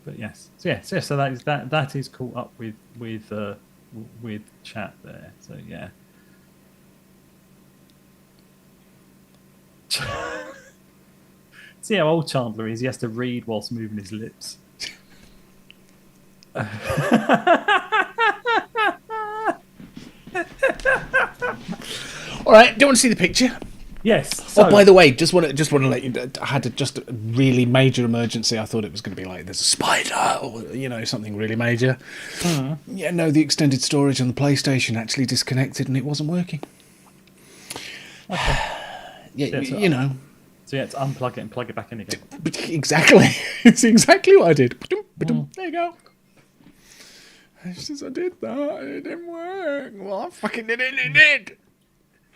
But yes, so that is caught up with chat there. So yeah. See how old Chandler is. He has to read whilst moving his lips. All right. Do you want to see the picture? Yes. So, by the way, just want to let you. I had just a really major emergency. I thought it was going to be like there's a spider or something really major. Yeah, no, the extended storage on the PlayStation actually disconnected and it wasn't working. Okay. Yeah, So yeah, to unplug it and plug it back in again. Exactly. It's exactly what I did. There you go. Since I did that, it didn't work. Well, I fucking did it.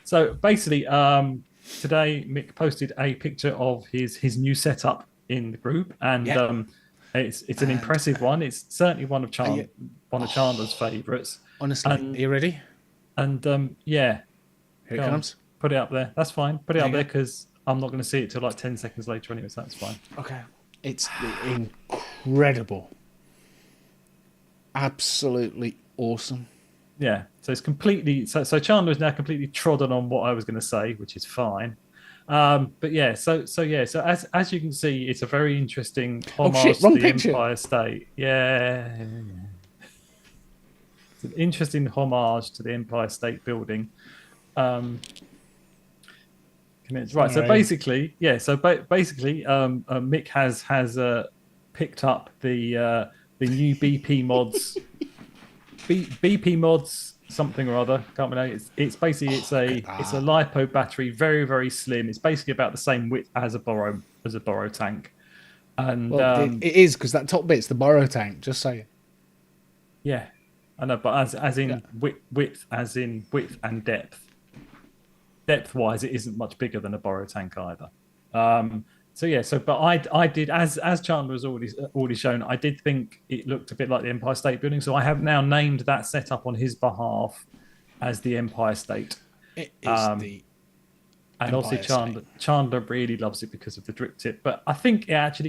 So basically, today Mick posted a picture of his new setup in the group, and it's an impressive one. It's certainly one of Chandler's favourites. Honestly, are you ready? And here it comes. Put it up there. That's fine. Put it up there because I'm not going to see it till like 10 seconds later anyway, so that's fine. Okay. It's incredible. Absolutely awesome. Yeah. So it's completely... So Chandler is now completely trodden on what I was going to say, which is fine. But yeah, so as you can see, it's a very interesting homage to the Empire State. Yeah. It's an interesting homage to the Empire State Building. Right. So basically, Mick has picked up the new BP mods, BP mods something or other. Can't remember. It's basically it's a lipo battery, very very slim. It's basically about the same width as a borrow tank. And it is because that top bit's the borrow tank. Just saying. Yeah. I know, but as in width, as in width and depth. Depth-wise, it isn't much bigger than a borrow tank either. But I did, as Chandler has already shown, I did think it looked a bit like the Empire State Building. So I have now named that setup on his behalf as the Empire State. It is the and also Chandler really loves it because of the drip tip. But I think it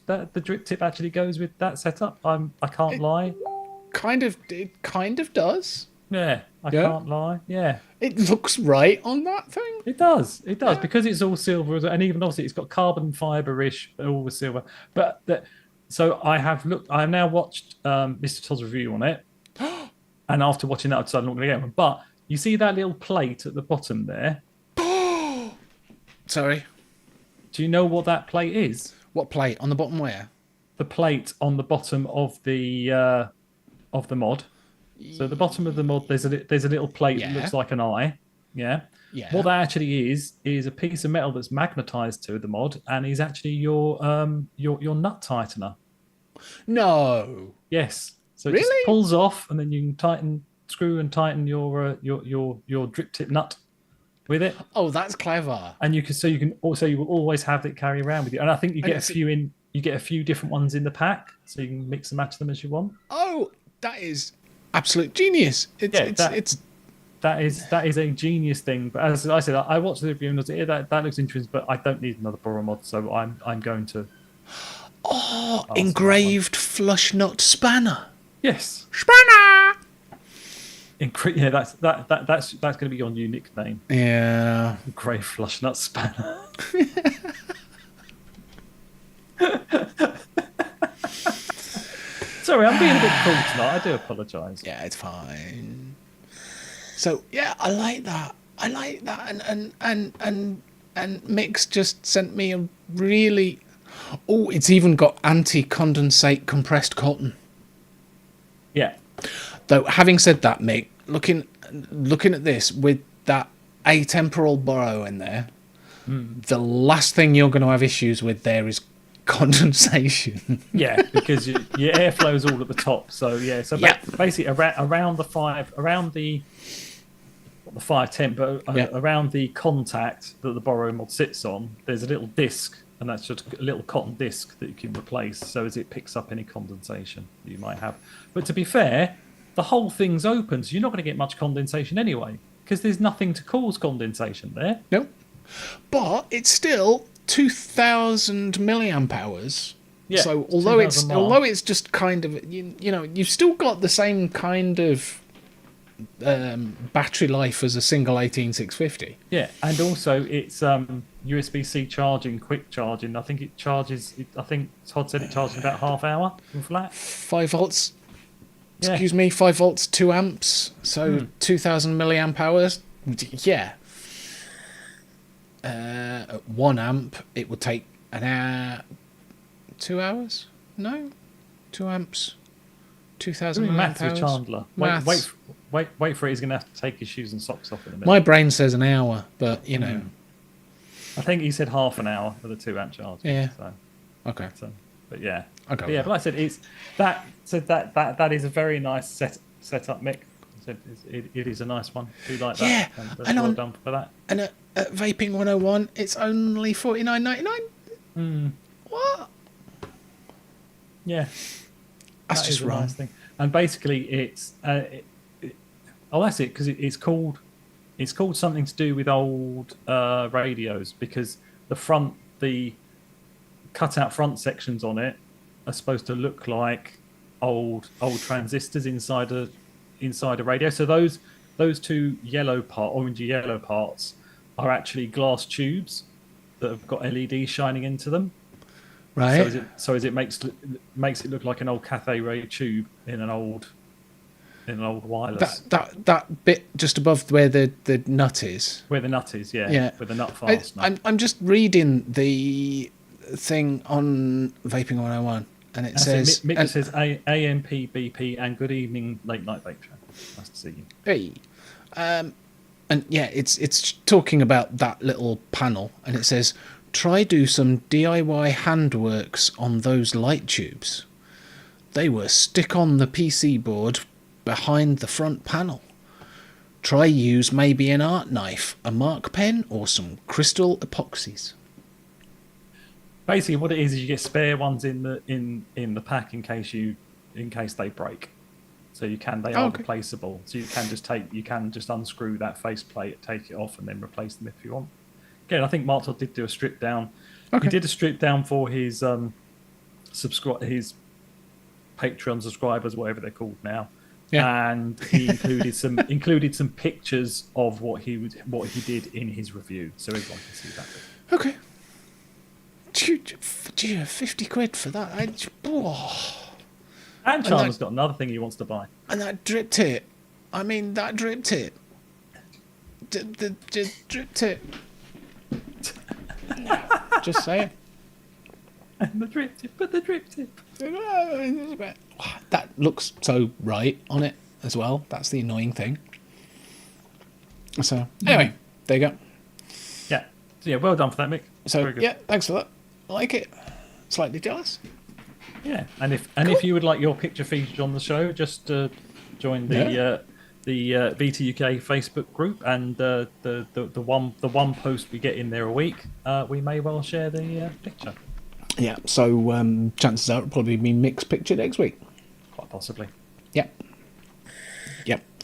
the drip tip actually goes with that setup. I can't lie. It kind of does. Yeah, I can't lie. Yeah, it looks right on that thing. It does because it's all silver, and even obviously it's got carbon fibre-ish, but all with silver. So I have now watched Mr. Todd's review on it, and after watching that, I decided I'm not going to get one. But you see that little plate at the bottom there? Sorry. Do you know what that plate is? What plate on the bottom? Where? The plate on the bottom of the mod. So at the bottom of the mod, there's a little plate that looks like an eye. Yeah. Yeah. What that actually is a piece of metal that's magnetized to the mod, and is actually your nut tightener. No. Yes. So it just pulls off, and then you can screw and tighten your drip tip nut with it. Oh, that's clever. And you will always have it carry around with you. And I think you get a few different ones in the pack, so you can mix and match them as you want. Oh, that is absolute genius. That is a genius thing. But as I said, I watched the review and I was like, that looks interesting, but I don't need another borrow mod, so I'm going to. Oh, engraved flush nut spanner. Yes, spanner. That's going to be your new nickname. Yeah, engraved flush nut spanner. Sorry, I'm being a bit cruel tonight. I do apologise. Yeah, it's fine. So yeah, I like that. And Mix just sent me a really. Oh, it's even got anti-condensate compressed cotton. Yeah. Though having said that, Mick, looking at this with that atemporal borrow in there, the last thing you're going to have issues with there is condensation. Yeah, because your airflow is all at the top. So yeah, basically around the 510, but around the contact that the borrow mod sits on, there's a little disc, and that's just a little cotton disc that you can replace, so as it picks up any condensation that you might have. But to be fair, the whole thing's open, so you're not going to get much condensation anyway, because there's nothing to cause condensation there. No, but it's still 2,000 milliamp hours. Yeah, so although it's just kind of you've still got the same kind of battery life as a single 18650. Yeah, and also it's USB-C charging, quick charging. I think Todd said it charges about half hour from flat. 5 volts. Excuse me, 5 volts, 2 amps. So 2,000 milliamp hours. Yeah. 1 amp, it would take an hour. 2 hours? No, 2 amps. 2,000 milliamp hours. Chandler. Wait for it. He's going to have to take his shoes and socks off in a minute. My brain says an hour, but I think he said half an hour for the 2 amp charge. Yeah. So, okay. But yeah. Okay. But yeah, but like I said, it's that is a very nice setup, Mick. It is a nice one. Do like that? Yeah. And well done for that. And at Vaping 101, it's only $49.99. What? Yeah. That's just wrong. Nice thing. And basically, it's that's it, because it's called something to do with old radios, because the cut-out front sections on it are supposed to look like old transistors inside a radio. So those two orangey yellow parts are actually glass tubes that have got LEDs shining into them. Right. So as it makes it look like an old cathode ray tube in an old wireless. That bit just above where the nut is. Where the nut is, yeah. Where the nut fastener. I'm just reading the thing on Vaping 101, and it says Mick says AMP BP and good evening late night vape show. Nice to see you. Hey. And yeah, it's talking about that little panel, and it says, try do some DIY handworks on those light tubes. They were stick on the PC board behind the front panel. Try use maybe an art knife, a mark pen, or some crystal epoxies. Basically, what it is you get spare ones in the pack in case they break. So they are replaceable. So you can just unscrew that faceplate, take it off, and then replace them if you want. Again, I think Martel did do a strip down. Okay. He did a strip down for his his Patreon subscribers, whatever they're called now. Yeah. And he included some pictures of what he did in his review, so everyone can see that. Okay. 50 quid for that. And Chandler's got another thing he wants to buy. And that drip tip. I mean, that drip tip. The drip tip. Just saying. And the drip tip, but the drip tip. That looks so right on it as well. That's the annoying thing. So, anyway, there you go. Yeah, well done for that, Mick. So, yeah, thanks for that. I like it. Slightly jealous. Yeah, and if you would like your picture featured on the show, just join the VTUK Facebook group, and the one post we get in there a week, we may well share the picture. Yeah, so chances are it'll probably be Mick's picture next week. Quite possibly. Yep,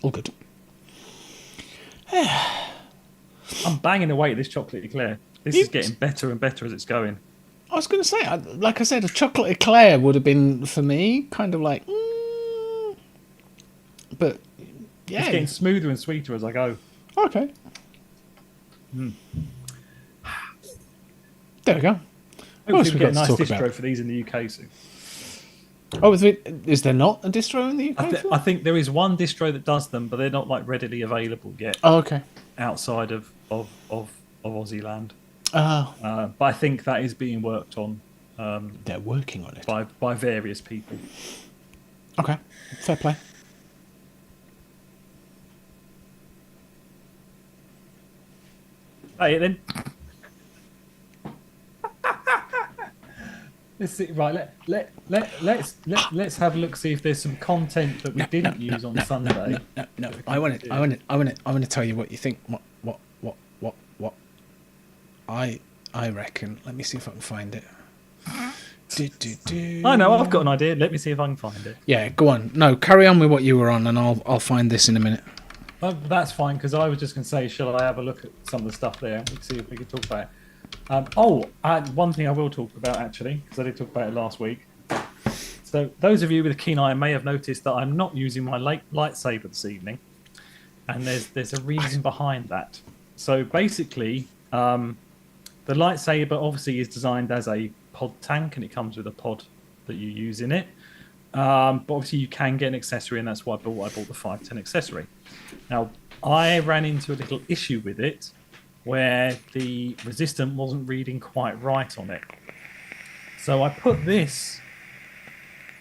all good. I'm banging away at this chocolate eclair. This is getting better and better as it's going. I was going to say, like I said, a chocolate eclair would have been, for me, kind of like... But, yeah. It's getting smoother and sweeter as I go. Okay. There we go. Hopefully we get a nice distro for these in the UK soon. Oh, is there not a distro in the UK? I think there is one distro that does them, but they're not like readily available yet. Oh, okay. Outside of Aussie land. Oh. But I think that is being worked on. They're working on it by various people. Okay, fair play. Hey, then. Let's see. Right, let's have a look. See if there's some content that we didn't use on Sunday. No. I want to tell you what you think. What? I reckon. Let me see if I can find it. I know. I've got an idea. Let me see if I can find it. Yeah, go on. No, carry on with what you were on, and I'll find this in a minute. That's fine, because I was just going to say, shall I have a look at some of the stuff there and see if we can talk about it? One thing I will talk about, actually, because I did talk about it last week. So those of you with a keen eye may have noticed that I'm not using my lightsaber this evening, and there's a reason behind that. So basically, the lightsaber obviously is designed as a pod tank, and it comes with a pod that you use in it. But obviously you can get an accessory, and that's why I bought the 510 accessory. Now, I ran into a little issue with it where the resistant wasn't reading quite right on it. So I put this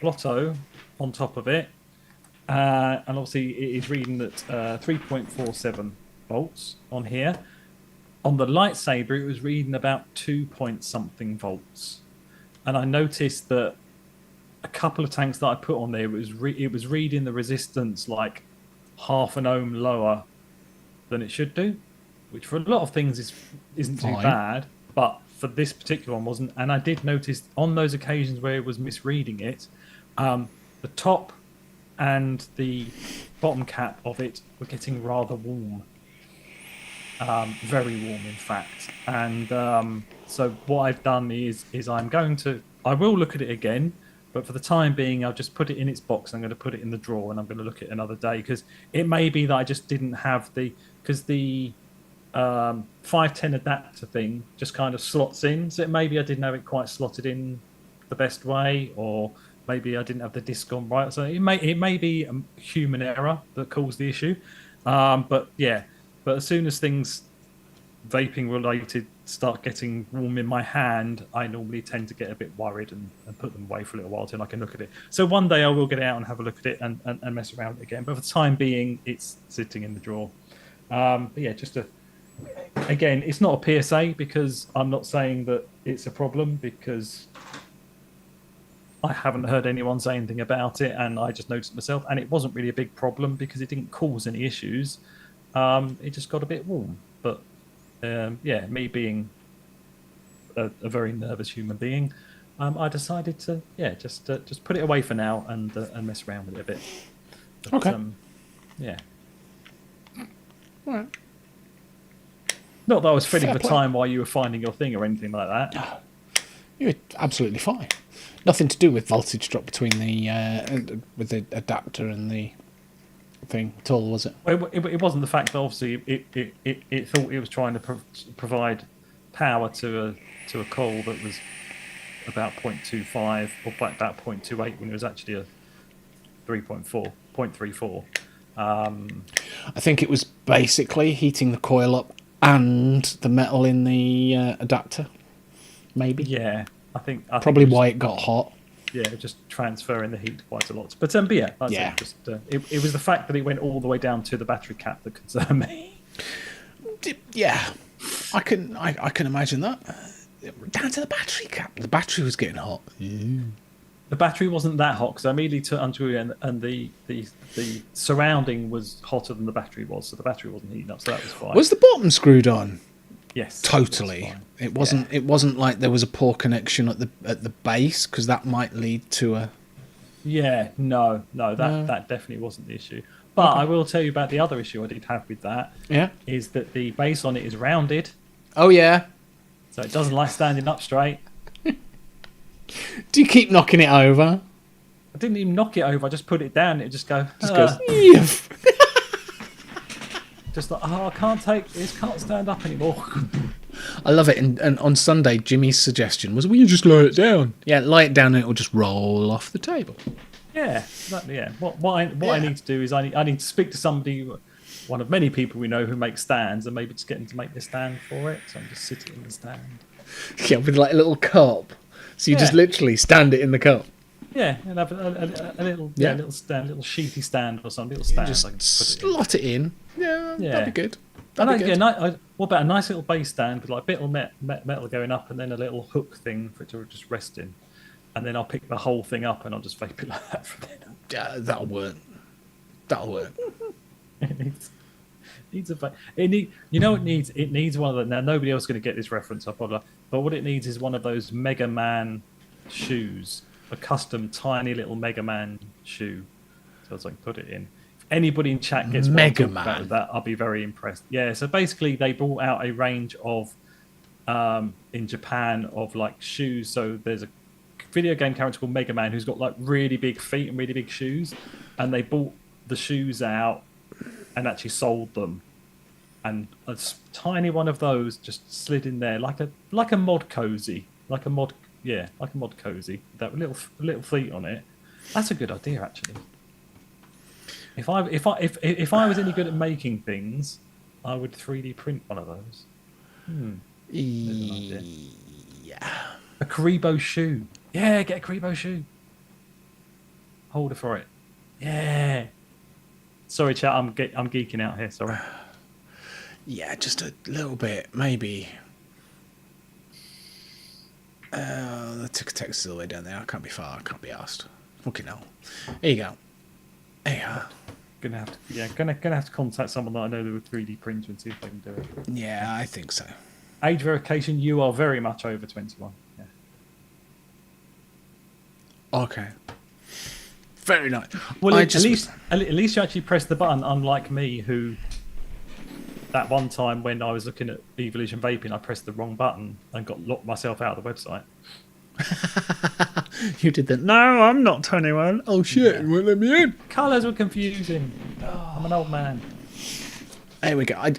Lotto on top of it, and obviously it is reading at 3.47 volts on here. On the lightsaber, it was reading about 2-point-something volts. And I noticed that a couple of tanks that I put on there, it was reading the resistance like half an ohm lower than it should do, which for a lot of things isn't too bad, but for this particular one wasn't. And I did notice on those occasions where it was misreading it, the top and the bottom cap of it were getting rather warm. Very warm, in fact. And so what I've done is I will look at it again, but for the time being, I'll just put it in its box. I'm going to put it in the drawer, and I'm going to look at it another day, because it may be that I just didn't have the 510 adapter thing just kind of slots in. So maybe I didn't have it quite slotted in the best way, or maybe I didn't have the disc on right. So it may be a human error that caused the issue. But as soon as things vaping related start getting warm in my hand, I normally tend to get a bit worried and put them away for a little while till I can look at it. So one day I will get out and have a look at it and mess around with it again. But for the time being, it's sitting in the drawer. Again, it's not a PSA, because I'm not saying that it's a problem, because I haven't heard anyone say anything about it, and I just noticed it myself. And it wasn't really a big problem because it didn't cause any issues. It just got a bit warm. But me being a very nervous human being, I decided to just put it away for now and mess around with it a bit. But, okay. Yeah. All right. Not that I was filling Fair the play. time while you were finding your thing or anything like that. You're absolutely fine. Nothing to do with voltage drop between the with the adapter and the thing at all, was it? It wasn't the fact that obviously it thought it was trying to provide power to a coil that was about 0.25 or about 0.28 when it was actually a 0.34. I think it was basically heating the coil up and the metal in the adapter, maybe. Yeah, I think Probably it was, why it got hot. Yeah, just transferring the heat quite a lot. But yeah, that's Yeah. it. Just it was the fact that it went all the way down to the battery cap that concerned me. Yeah, I can imagine that. Down to the battery cap. The battery was getting hot. The battery wasn't that hot because I immediately took onto it, and the surrounding was hotter than the battery was, so the battery wasn't heating up, so that was fine. Was the bottom screwed on? Yes, Totally. It wasn't. Yeah. It wasn't like there was a poor connection at the base, because that might lead to a. Yeah, no, that definitely wasn't the issue. But okay. I will tell you about the other issue I did have with that. Yeah. Is that the base on it is rounded. Oh yeah. So it doesn't like standing up straight. Do you keep knocking it over? I didn't even knock it over. I just put it down. It just goes. Just like, I can't take this. Can't stand up anymore. I love it. And on Sunday, Jimmy's suggestion was, "Will you just lie it down?" Yeah, lie it down, and it will just roll off the table. Yeah, exactly. Yeah. What I need to do is I need to speak to somebody, one of many people we know who make stands, and maybe just get them to make the stand for it. So I'm just sitting in the stand. Yeah, with like a little cup. So you just literally stand it in the cup. Yeah, and have a little little stand, little sheethy stand or something. Little stand. Just I can slot it in. Yeah, that'd be good. What about a nice little base stand with like metal going up, and then a little hook thing for it to just rest in, and then I'll pick the whole thing up and I'll just vape it like that from then on. Yeah, that'll work. That'll work. It needs one of the. Now nobody else is going to get this reference, but what it needs is one of those Mega Man shoes, a custom tiny little Mega Man shoe. So I can put it in. If anybody in chat gets Mega Man about that, I'll be very impressed. Yeah, so basically they brought out a range of in Japan of like shoes. So there's a video game character called Mega Man who's got like really big feet and really big shoes, and they bought the shoes out and actually sold them, and a tiny one of those just slid in there like a mod cozy, like a mod cozy, that little feet on it. That's a good idea, actually. If I was any good at making things, I would 3D print one of those. Yeah. A Karibo shoe. Yeah, get a Karibo shoe. Holder for it. Yeah. Sorry, chat. I'm geeking out here. Sorry. Yeah, just a little bit, maybe. The tic-tac is all the way down there. I can't be far. I can't be asked. Fucking hell. Here you go. There you are. Gonna have to contact someone that I know with 3D printer and see if they can do it. Yeah, I think so. Age verification. You are very much over 21. Yeah. Okay. Very nice. Well, at least you actually pressed the button, unlike me, who that one time when I was looking at Evolution Vaping, I pressed the wrong button and got locked myself out of the website. You did that. No, I'm not 21. Oh shit, you won't let me in. Colours were confusing. Oh, I'm an old man. There we go.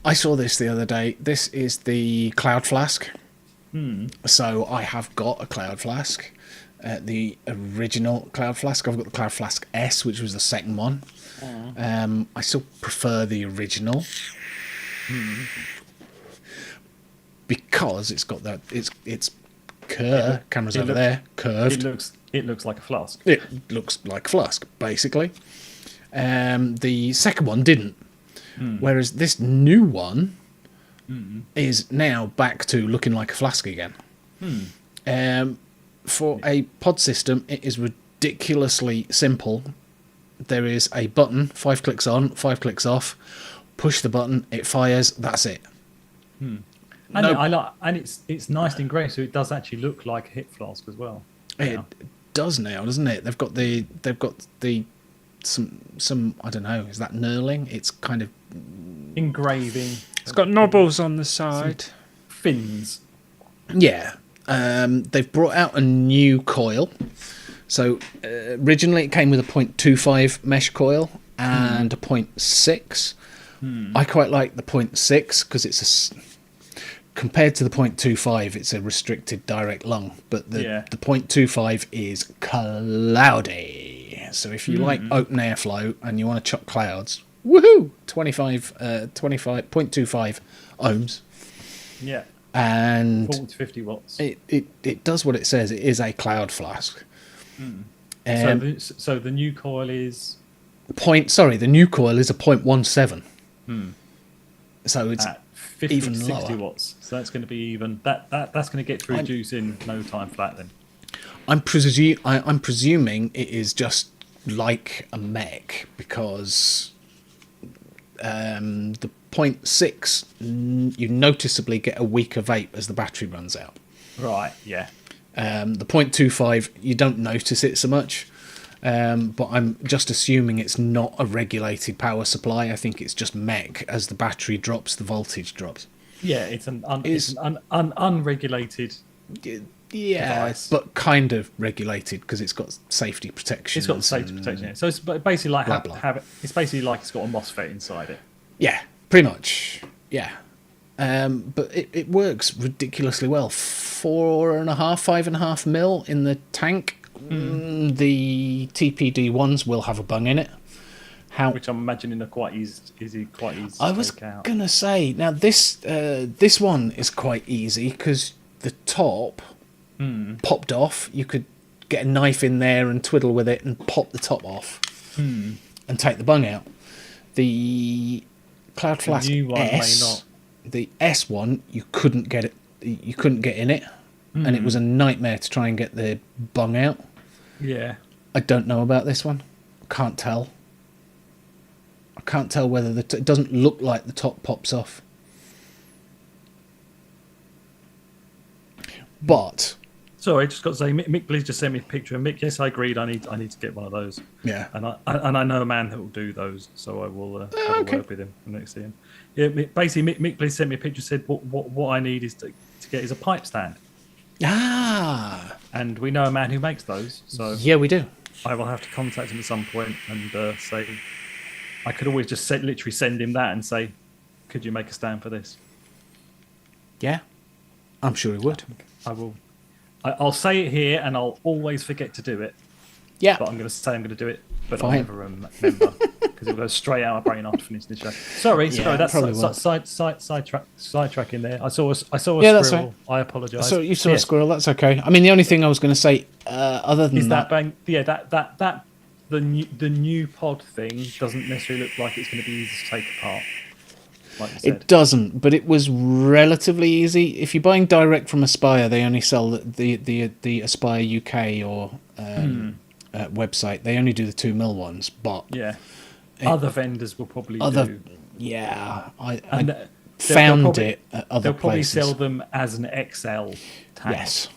I saw this the other day. This is the Cloud Flask. So I have got a Cloud Flask. The original Cloud Flask. I've got the Cloud Flask S, which was the second one. I still prefer the original because it's got that. It's cameras over there, curved. It looks like a flask. It looks like a flask, basically. The second one didn't. Whereas this new one is now back to looking like a flask again. For a pod system, it is ridiculously simple. There is a button, 5 clicks on, 5 clicks off. Push the button, it fires. That's it. And No, it's nice and grey, so it does actually look like a hip flask as well. it does now, doesn't it? They've got some I don't know. Is that knurling? It's kind of engraving. It's got knobbles on the side. Fins. yeah. They've brought out a new coil. So originally it came with a 0.25 mesh coil and a 0.6. I quite like the 0.6 because it's compared to the 0.25, it's a restricted direct lung, but the 0.25 is cloudy. So if you like open airflow and you want to chuck clouds, woohoo! 0.25 ohms. Yeah. And 40 to 50 watts. It does what it says. It is a cloud flask. So the new coil is the new coil is a 0.17. So it's at 50 even to 60 lower. watts. So that's going to be even. That's going to get through juice in no time flat. Then I'm presuming it is just like a mech because the 0.6 you noticeably get a weaker vape as the battery runs out. right, yeah. The 0.25 you don't notice it so much, but I'm just assuming it's not a regulated power supply. I think it's just mech. As the battery drops, the voltage drops. Yeah, it's an unregulated. Yeah, device. but kind of regulated because it's got safety protection. It's got safety protection in it. So it's basically like Blah, blah. it's basically like it's got a MOSFET inside it. Yeah, pretty much. Yeah. But it works ridiculously well. 5.5 mil in the tank. The TPD ones will have a bung in it. Which I'm imagining are quite easy I to was take out. gonna say now this one is quite easy because the top popped off. You could get a knife in there and twiddle with it and pop the top off and take the bung out. The Cloud Flask new one S, may not. the S one, you couldn't get it. You couldn't get in it, and it was a nightmare to try and get the bung out. Yeah. I don't know about this one. I can't tell. I can't tell whether it doesn't look like the top pops off. But Sorry, I just got to say, Mick, please just send me a picture. And Mick, yes, I agreed. I need to get one of those. yeah, And I know a man that will do those, so I will have okay. a word with him when next see him. Yeah, basically, Mick, please send me a picture. Said what I need is to get is a pipe stand, and we know a man who makes those. So yeah, we do. I will have to contact him at some point and say I could always just literally send him that and say, could you make a stand for this? Yeah, I'm sure he would. I will. I'll say it here, and I'll always forget to do it. Yeah, But I'm going to say I'm going to do it, but Fine. I'll never remember because it'll go straight out of my brain after finishing the show. Sorry, Yeah, that's probably will. sidetrack in there. I saw a Yeah, that's squirrel. I apologise. so you saw a Yes. squirrel. That's okay. I mean, the only thing I was going to say, other than Is that, that the new pod thing doesn't necessarily look like it's going to be easy to take apart. Like you said. it doesn't. But it was relatively easy. If you're buying direct from Aspire, they only sell the Aspire UK or website. They only do the 2 mil ones. But Yeah. Other vendors will probably do. yeah, I They'll found probably- it at other They'll probably places. sell them as an XL tank. Yes.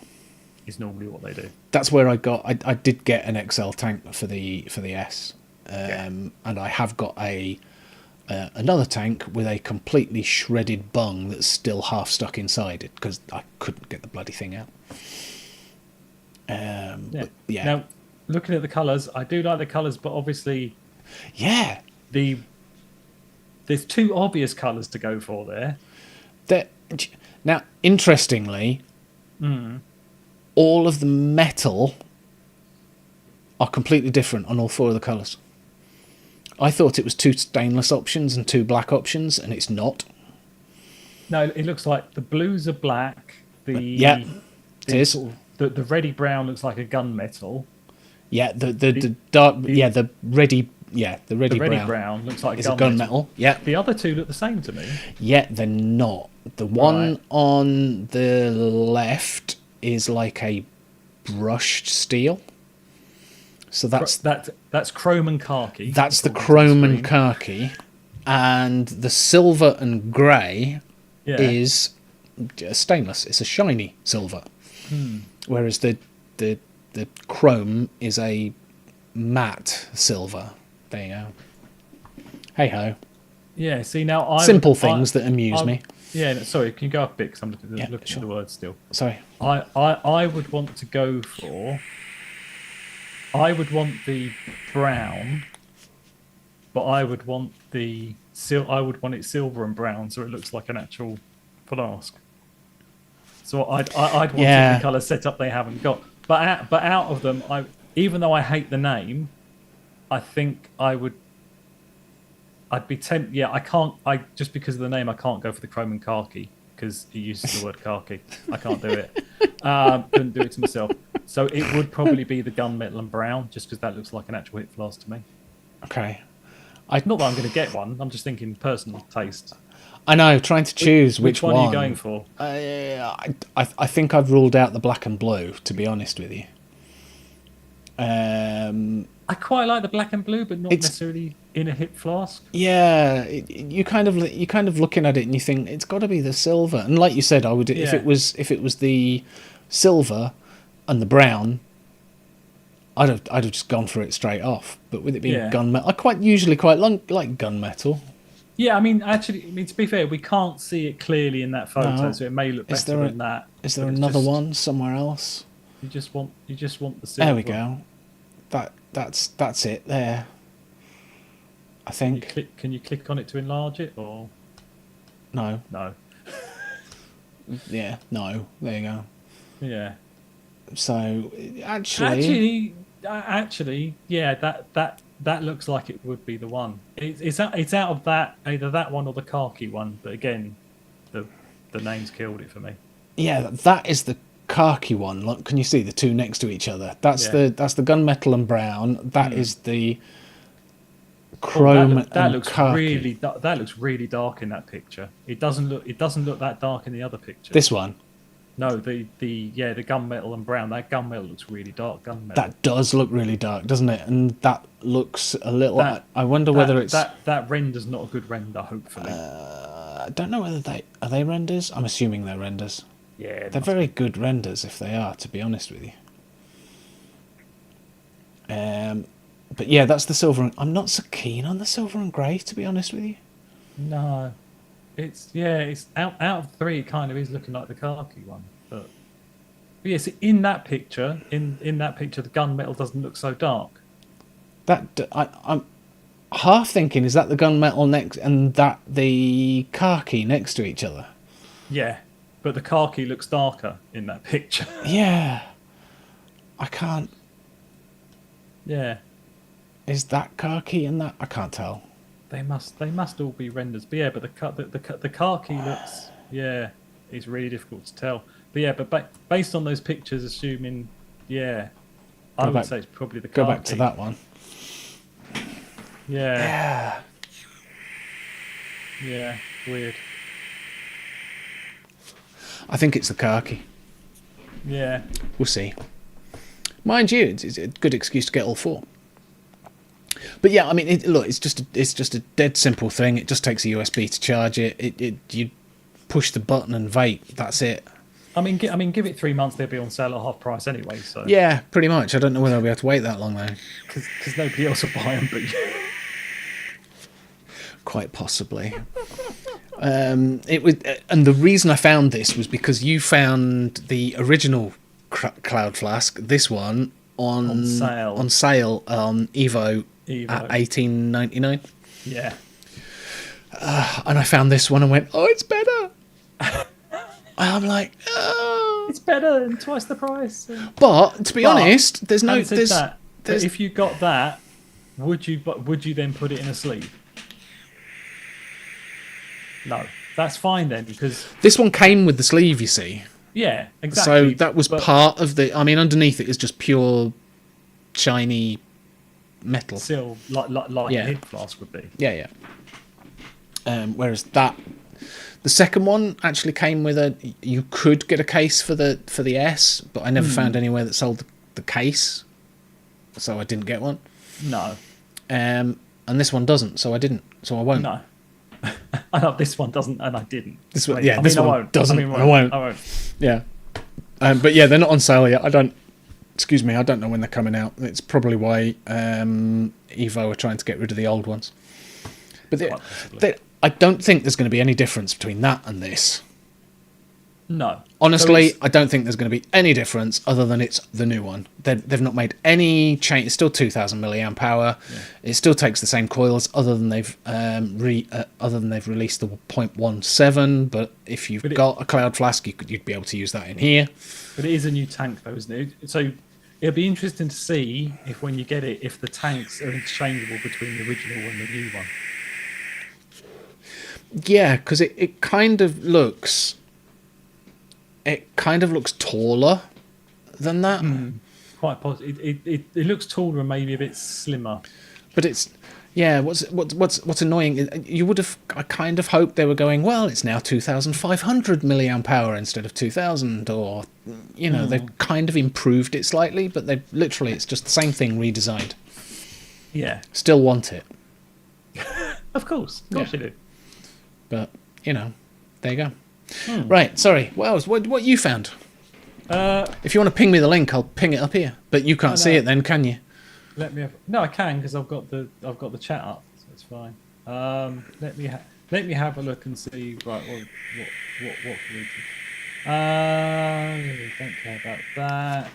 Is normally what they do. That's where I got. I did get an XL tank for the S, and I have got another tank with a completely shredded bung that's still half stuck inside it because I couldn't get the bloody thing out. But yeah, Now, looking at the colours, I do like the colours, but obviously yeah. there's two obvious colours to go for there. Now, interestingly, all of the metal are completely different on all 4 of the colours. I thought it was 2 stainless options and 2 black options, and it's not. No, it looks like the blues are black. Yeah, it is. The reddy brown looks like a gunmetal. Yeah, the dark. The reddy. Yeah, the reddy The reddy brown. brown looks like Is a gunmetal. Yeah, The other two look the same to me. yeah, they're not. The one Right. on the left is like a brushed steel. So that's chrome and khaki. That's the according to chrome and screen. khaki, and the silver and grey Yeah. is stainless. It's a shiny silver, whereas the chrome is a matte silver. There you go. Hey ho. Yeah. See now, Simple things that amuse me. Yeah. Sorry, can you go up a bit? Because I'm looking Yeah, at sure. the words still. Sorry. I would want to go for. I would want the brown, but I would want I would want it silver and brown, so it looks like an actual flask. So I'd want the colour setup they haven't got. But out of them, even though I hate the name, I think I'd be tempted. Yeah, I can't. Just because of the name, I can't go for the chrome and khaki because he uses the word khaki. I can't do it. Couldn't do it to myself. So it would probably be the gunmetal and brown, just because that looks like an actual hip flask to me. Okay. Not that I'm going to get one. I'm just thinking personal taste. I know, trying to choose which one are you going for? I think I've ruled out the black and blue, to be honest with you. I quite like the black and blue, but not necessarily in a hip flask. Yeah, you kind of looking at it and you think it's got to be the silver. And like you said, I would if it was the silver and the brown, I'd have just gone for it straight off. But with it being gunmetal, I usually quite like gunmetal. Yeah, I mean, actually, to be fair, we can't see it clearly in that photo, so it may look better than that. Is there another one somewhere else? You just want the silver. There we go. That's it there. I think. Can you click on it to enlarge it, or no? No. Yeah, no. There you go. Yeah. So actually, yeah, that looks like it would be the one. It's out of that, either that one or the khaki one. But again, the name's killed it for me. Yeah, that is the khaki one. Look, can you see the two next to each other? That's the gunmetal and brown. That is the chrome and looks khaki. that looks really dark in that picture. It doesn't look that dark in the other picture. This one. No, the gunmetal and brown. That gunmetal looks really dark. Gunmetal. That does look really dark, doesn't it? And that looks a little. I wonder whether it's that render's not a good render. Hopefully, I don't know whether are they renders. I'm assuming they're renders. Yeah, they're very good renders if they are. To be honest with you. But yeah, that's the silver. I'm not so keen on the silver and grey, to be honest with you. No. It's out of three. It kind of is looking like the khaki one, but yes, in that picture, the gunmetal doesn't look so dark. I'm half thinking, is that the gunmetal next and that the khaki next to each other? Yeah, but the khaki looks darker in that picture. Yeah, I can't. Yeah, is that khaki in that? I can't tell. They must all be renders. But yeah, but the khaki looks, yeah, it's really difficult to tell. But yeah, but based on those pictures, assuming, yeah, I would say it's probably the khaki. Go back to that one. Yeah. Yeah, weird. I think it's the khaki. Yeah. We'll see. Mind you, it's a good excuse to get all four. But yeah, I mean, it's just a dead simple thing. It just takes a USB to charge it. You push the button and vape. That's it. I mean, give it 3 months. They'll be on sale at half price anyway. So yeah, pretty much. I don't know whether I'll be able to wait that long though. Because nobody else will buy them but you. Quite possibly. It was, and the reason I found this was because you found the original Cloud Flask. This one on sale on Evo. At $18.99. Yeah. And I found this one and went, oh, it's better. I'm like, oh. It's better than twice the price. But to be honest, there's no. But if you got that, would you then put it in a sleeve? No, that's fine then because this one came with the sleeve. You see. Yeah, exactly. So that was part of the. I mean, underneath it is just pure, shiny. Metal, still like a hip flask would be. Yeah. Whereas that The second one actually came with you could get a case for the S, but I never found anywhere that sold the case, so I didn't get one. No. And this one doesn't, so I didn't, so I won't. No. I know this one doesn't, and I didn't. This one, this one doesn't. I won't. Yeah. But yeah, they're not on sale yet. I don't know when they're coming out. It's probably why Evo are trying to get rid of the old ones. But I don't think there's going to be any difference between that and this. No. Honestly, I don't think there's going to be any difference other than it's the new one. They've not made any change. It's still 2,000 milliamp hour. Yeah. It still takes the same coils, other than they've released the 0.17. But if you've got a Cloud Flask, you'd be able to use that in here. But it is a new tank, though, isn't it? So it'll be interesting to see if, when you get it, if the tanks are interchangeable between the original and the new one. Yeah, because it kind of looks. It kind of looks taller than that. Quite possible. It looks taller and maybe a bit slimmer. But it's what's annoying. You would have. I kind of hoped they were going. Well, it's now 2,500 milliamp hour instead of 2,000, or they've kind of improved it slightly, but it's just the same thing redesigned. Yeah. Still want it. Of course you do. But there you go. Right, sorry. What you found? If you want to ping me the link, I'll ping it up here. But you can't see it, then, can you? No, I can, because I've got the chat up, so it's fine. Let me have a look and see. Right, what can we do? Don't care about that.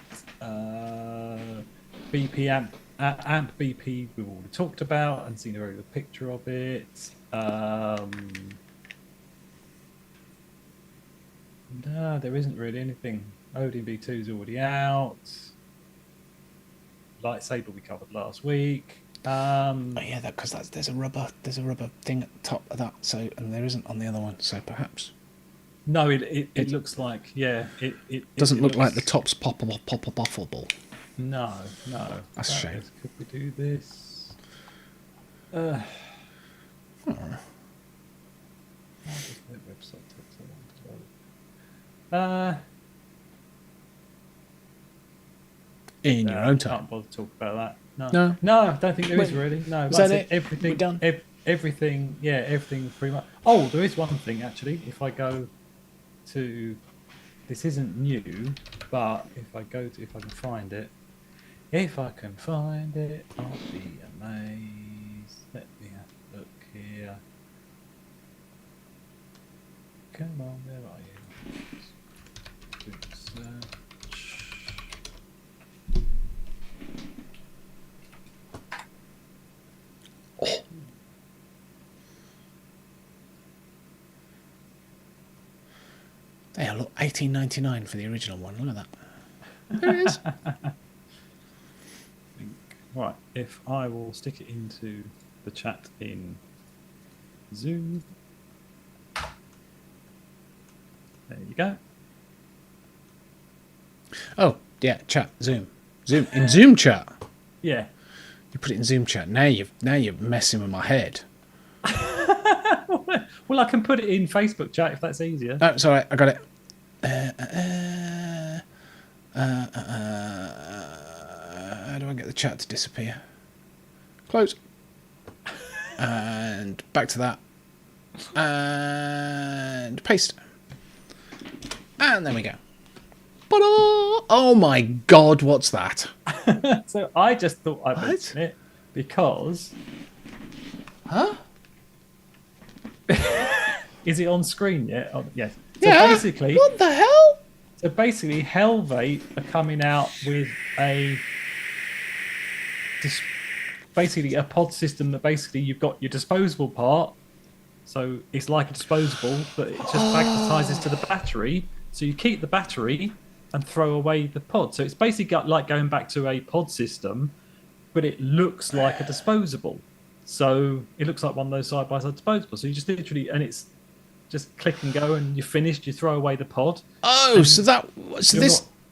BP amp BP we've already talked about and seen a very good picture of it. No, there isn't really anything. Odin V2 is already out. Lightsaber we covered last week. Because there's a rubber thing at the top of that, so, and there isn't on the other one, so perhaps. No, it looks like it doesn't look like the top's poppable. No. That's a shame. Could we do this? Why does the website take so long to load? In your own time. I can't bother to talk about that. No, I don't think there is really. No, is that it? Everything. We're done. Everything. Yeah, everything pretty much. Oh, there is one thing actually. If I go to, this isn't new, but if I can find it, I'll be amazed. Let me have a look here. Come on, where are you? Do search. Yeah, look, $18.99 for the original one. Look at that. There it is. Right, if I will stick it into the chat in Zoom. There you go. Oh, yeah, chat, Zoom. In Zoom chat. Yeah. You put it in Zoom chat. Now you're messing with my head. Well, I can put it in Facebook chat if that's easier. Oh, it's all right. I got it. How do I get the chat to disappear? Close. And back to that. And paste. And there we go. Oh my God, what's that? So I just thought I'd mention it because... Huh? Is it on screen yet? Oh, yes. So yeah. Basically, what the hell? So basically, Hellvape are coming out with basically a pod system that basically you've got your disposable part. So it's like a disposable, but it just magnetizes to the battery. So you keep the battery and throw away the pod. So it's basically got like going back to a pod system, but it looks like a disposable. So it looks like one of those side-by-side disposables. So you just literally, and it's just click and go, and you're finished. You throw away the pod. Oh,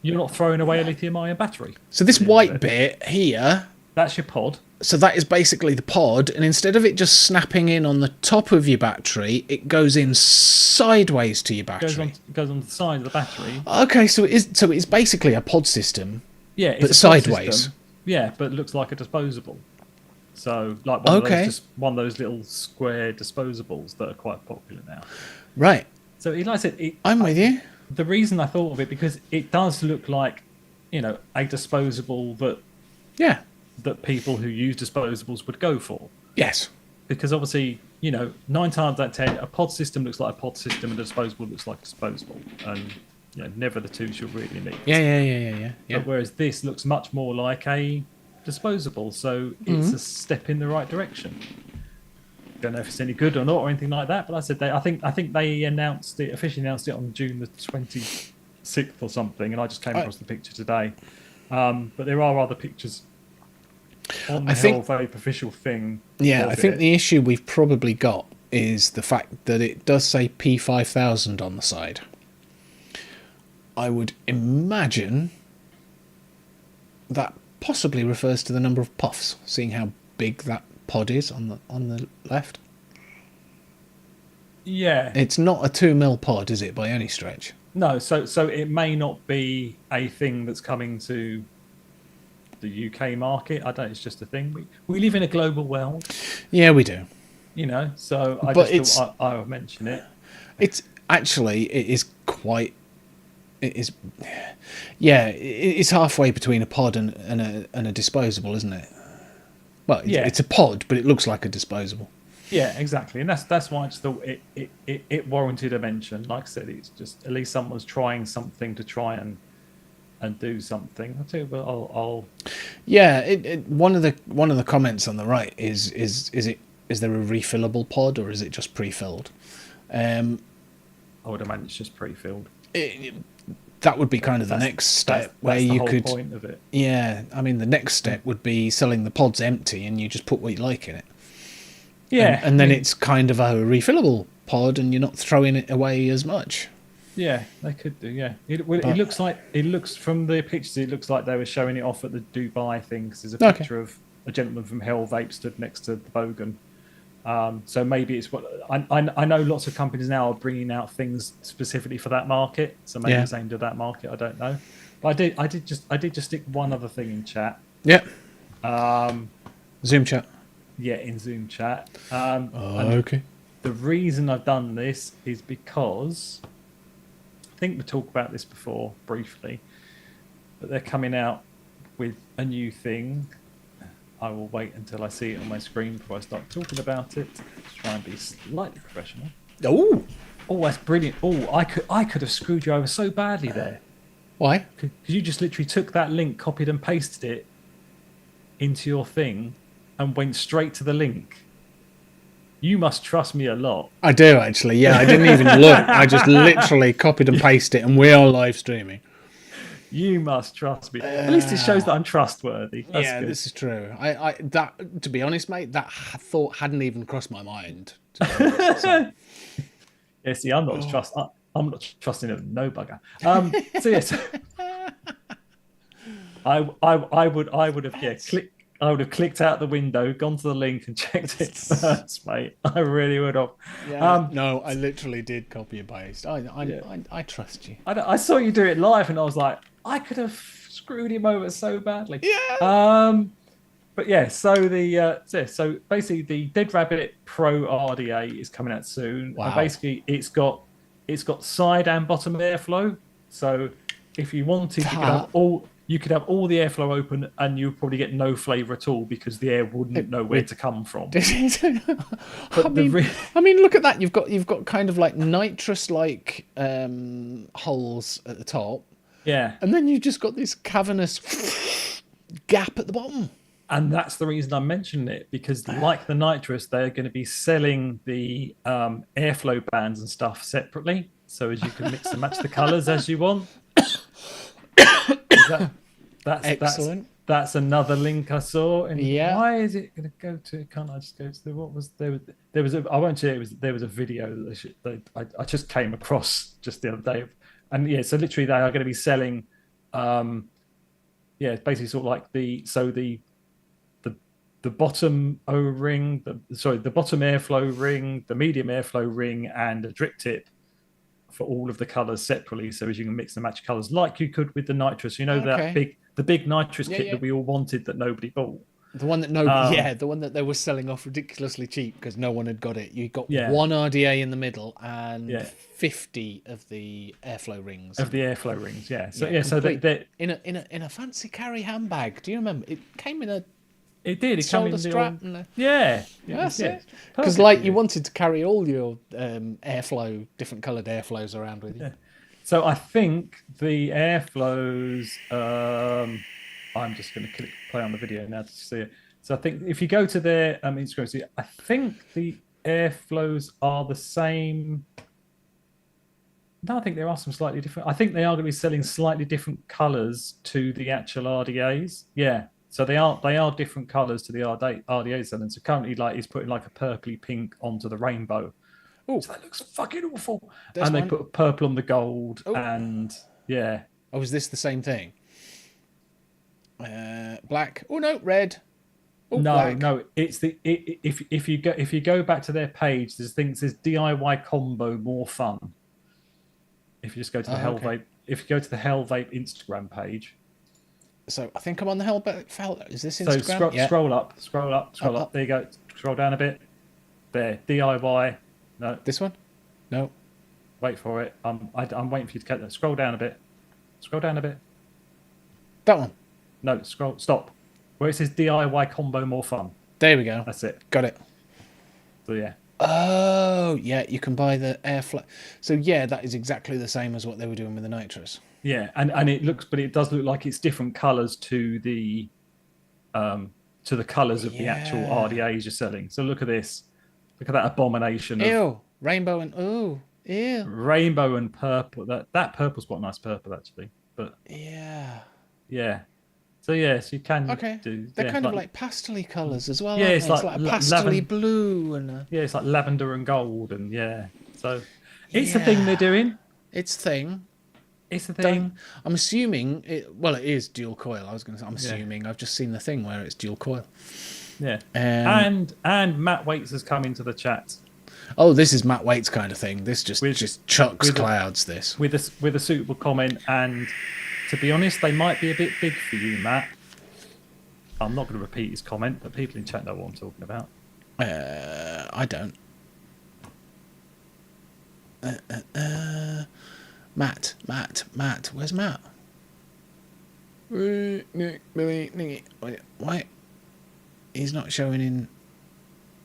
you're not throwing away a lithium-ion battery. So this white bit here, that's your pod. So that is basically the pod, and instead of it just snapping in on the top of your battery, it goes in sideways to your battery. Goes on the side of the battery. Okay, so it's basically a pod system. Yeah, it's but a pod sideways. system. Yeah, but it looks like a disposable. So like one of those little square disposables that are quite popular now. Right. So like I said, I'm with you. The reason I thought of it because it does look like, a disposable that people who use disposables would go for. Yes. Because obviously, 9 times out of 10, a pod system looks like a pod system and a disposable looks like a disposable. And never the two should really meet. Yeah. But whereas this looks much more like a disposable, so it's a step in the right direction. Don't know if it's any good or not or anything like that, but I think they officially announced it on June the 26th or something, and I just came across the picture today. But there are other pictures on the Hell Vape official thing. Yeah, I think the issue we've probably got is the fact that it does say P5000 on the side. I would imagine that possibly refers to the number of puffs, seeing how big that pod is on the left. Yeah. It's not a 2mm pod, is it, by any stretch? No, so it may not be a thing that's coming to the UK market. I don't. It's just a thing. We live in a global world. Yeah, we do. So I just thought I would mention it. It's actually it's halfway between a pod and a disposable, isn't it? Well, it's a pod, but it looks like a disposable. Yeah, exactly, and that's why I just thought it warranted a mention. Like I said, it's just at least someone's trying something to try and do something. I'll tell you, but I'll. Yeah, one of the comments on the right is there a refillable pod or is it just pre-filled? I would imagine it's just pre-filled. That would be kind of the next step where you could. That's the whole point of it. Yeah, I mean the next step would be selling the pods empty and you just put what you like in it. Yeah, and then it's kind of a refillable pod and you're not throwing it away as much. Yeah, they could do. Yeah, it looks from the pictures. It looks like they were showing it off at the Dubai thing. Because there's a picture of a gentleman from Hell Vape stood next to the Bogan. So maybe it's what I know. Lots of companies now are bringing out things specifically for that market. So maybe it's aimed at that market. I don't know. But I did just stick one other thing in chat. Yeah. Zoom chat. Yeah, in Zoom chat. Okay. The reason I've done this is because I think we talked about this before briefly, but they're coming out with a new thing. I will wait until I see it on my screen before I start talking about it. Let's try and be slightly professional. Oh, that's brilliant. Oh, I could have screwed you over so badly there. Why? Because you just literally took that link, copied and pasted it into your thing, and went straight to the link. You must trust me a lot. I do actually. Yeah, I didn't even look. I just literally copied and pasted it, and we are live streaming. You must trust me. At least it shows that I'm trustworthy. That's good. This is true. I that to be honest, mate, that thought hadn't even crossed my mind. Yeah, see, I'm not I'm not trusting of no bugger. So yes, I would have clicked out the window, gone to the link, and checked it first, mate. I really would have. Yeah. No, I literally did copy and paste. I trust you. I saw you do it live, and I was like, I could have screwed him over so badly. Yeah. But yeah, so so basically the Dead Rabbit Pro RDA is coming out soon. Wow. And basically it's got side and bottom airflow. So if you wanted, you could have all the airflow open, and you'd probably get no flavour at all because the air wouldn't know where to come from. I mean, look at that. You've got kind of like nitrous like holes at the top. Yeah. And then you've just got this cavernous gap at the bottom. And that's the reason I'm mentioning it, because like the nitrous, they're going to be selling the airflow bands and stuff separately. So as you can mix and match the colours as you want. That's excellent. That's another link I saw. And why is it going to go to? Can't I just go to the? What was there? There was I won't say it was. There was a video that I just came across just the other day, and yeah. So literally, they are going to be selling. Basically, sort of like the the bottom O-ring, the bottom airflow ring, the medium airflow ring, and a drip tip for all of the colours separately, so as you can mix and match colours like you could with the nitrous. You know, the big nitrous kit that we all wanted that nobody bought. The one that the one that they were selling off ridiculously cheap because no one had got it. You got one RDA in the middle and 50 of the airflow rings. Yeah. So they're in a fancy carry handbag. Do you remember? It came in a It came in strap. That's it. Because you wanted to carry all your airflow, different coloured airflows around with you. Yeah. So I think the airflows. I'm just going to click play on the video now to see it. So I think if you go to their Instagram, I think the airflows are the same. No, I think there are some slightly different. I think they are going to be selling slightly different colours to the actual RDAs. Yeah. So they are different colours to the RDA selling. So currently, he's putting like a purpley pink onto the rainbow. Oh, so that looks fucking awful. They put purple on the gold, and yeah. Oh, is this the same thing? Black. Oh no, red. Oh, black. No. It's if you go back to their page, there's things says DIY combo more fun. If you just go to the Vape, if you go to the Hell Vape Instagram page. So I think I'm on the Hell Vape. Is this Instagram? So scroll up. There you go. Scroll down a bit. There, DIY. No. This one? No. Wait for it. I'm waiting for you to catch that. Scroll down a bit. That one. No, stop. Where it says DIY combo more fun. There we go. That's it. Got it. So yeah. Oh, yeah, you can buy the airflow. So yeah, that is exactly the same as what they were doing with the nitrous. Yeah, and it does look like it's different colours to the colours of the actual RDAs you're selling. So look at this. Look at that abomination. Ew. Rainbow and ew. Rainbow and purple. That purple's quite a nice purple actually. But yeah. So yes, you can do. They're kind of like pastel-y colours as well. Yeah, it's like a pastel-y blue and it's like lavender and gold and So it's a thing they're doing. It's a thing. I'm assuming it is dual coil. I was going to say I'm assuming. I've just seen the thing where it's dual coil. Yeah. And Matt Waits has come into the chat. Oh, this is Matt Waits kind of thing. This just chucks clouds. This with a suitable comment, and to be honest, they might be a bit big for you, Matt. I'm not going to repeat his comment, but people in chat know what I'm talking about. I don't. Matt, where's Matt? Why? He's not showing in.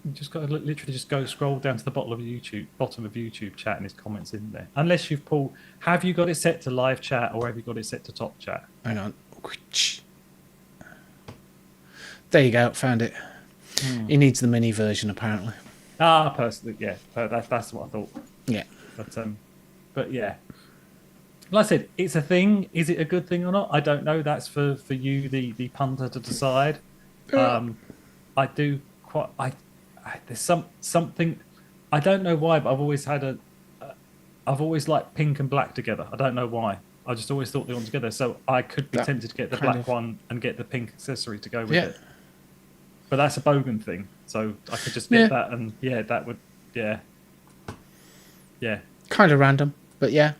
You just got to literally just scroll down to the bottom of YouTube chat, and his comments in there. Unless you've pulled, have you got it set to live chat or have you got it set to top chat? Hang on. There you go. Found it. He needs the mini version apparently. Personally, yeah. That's what I thought. Yeah. But yeah. Like I said, it's a thing. Is it a good thing or not? I don't know. That's for you, the punter, to decide. I do quite. There's something. I don't know why, but I've always liked pink and black together. I don't know why. I just always thought they went together. So I could be tempted to get the black one and get the pink accessory to go with it. But that's a Bogan thing. So I could just get that, and that would, Kind of random, but yeah.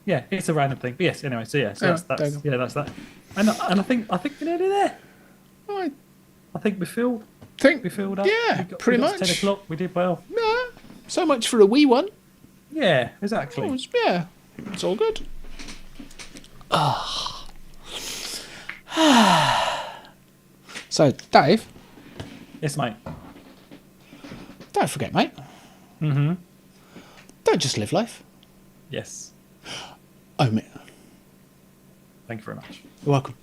Yeah, it's a random thing. But yes, anyway, so that's that. And I think we're nearly there. I think we filled. We filled up. Yeah, pretty much. 10 o'clock. We did well. Yeah, so much for a wee one. Yeah, exactly. It's all good. So, Dave. Yes, mate. Don't forget, mate. Mm-hmm. Don't just live life. Yes. Own it. Thank you very much. You're welcome.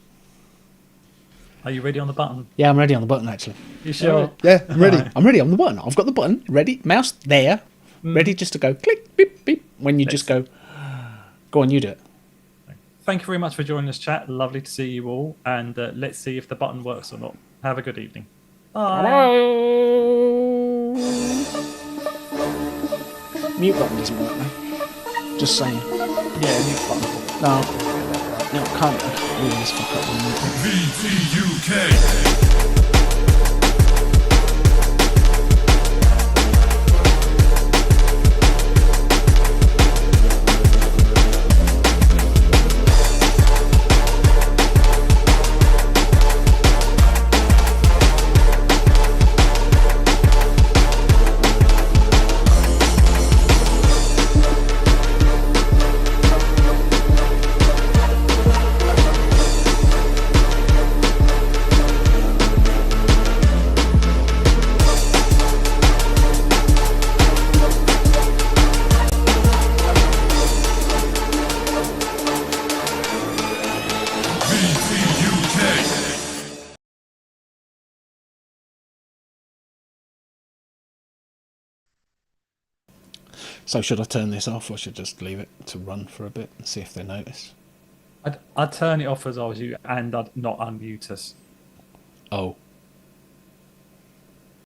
Are you ready on the button? Yeah, I'm ready on the button, actually. You sure? Yeah, I'm ready. I'm ready on the button. I've got the button ready. Mouse there. Ready just to go click, beep, beep. When you just go on, you do it. Thank you very much for joining us, chat. Lovely to see you all. And let's see if the button works or not. Have a good evening. Bye. Mute button doesn't work, though. Just saying. Yeah, mute button. No, I can't really this fuck up. VTUK. So should I turn this off, or should I just leave it to run for a bit and see if they notice? I'd turn it off as I was you, and I'd not unmute us. Oh,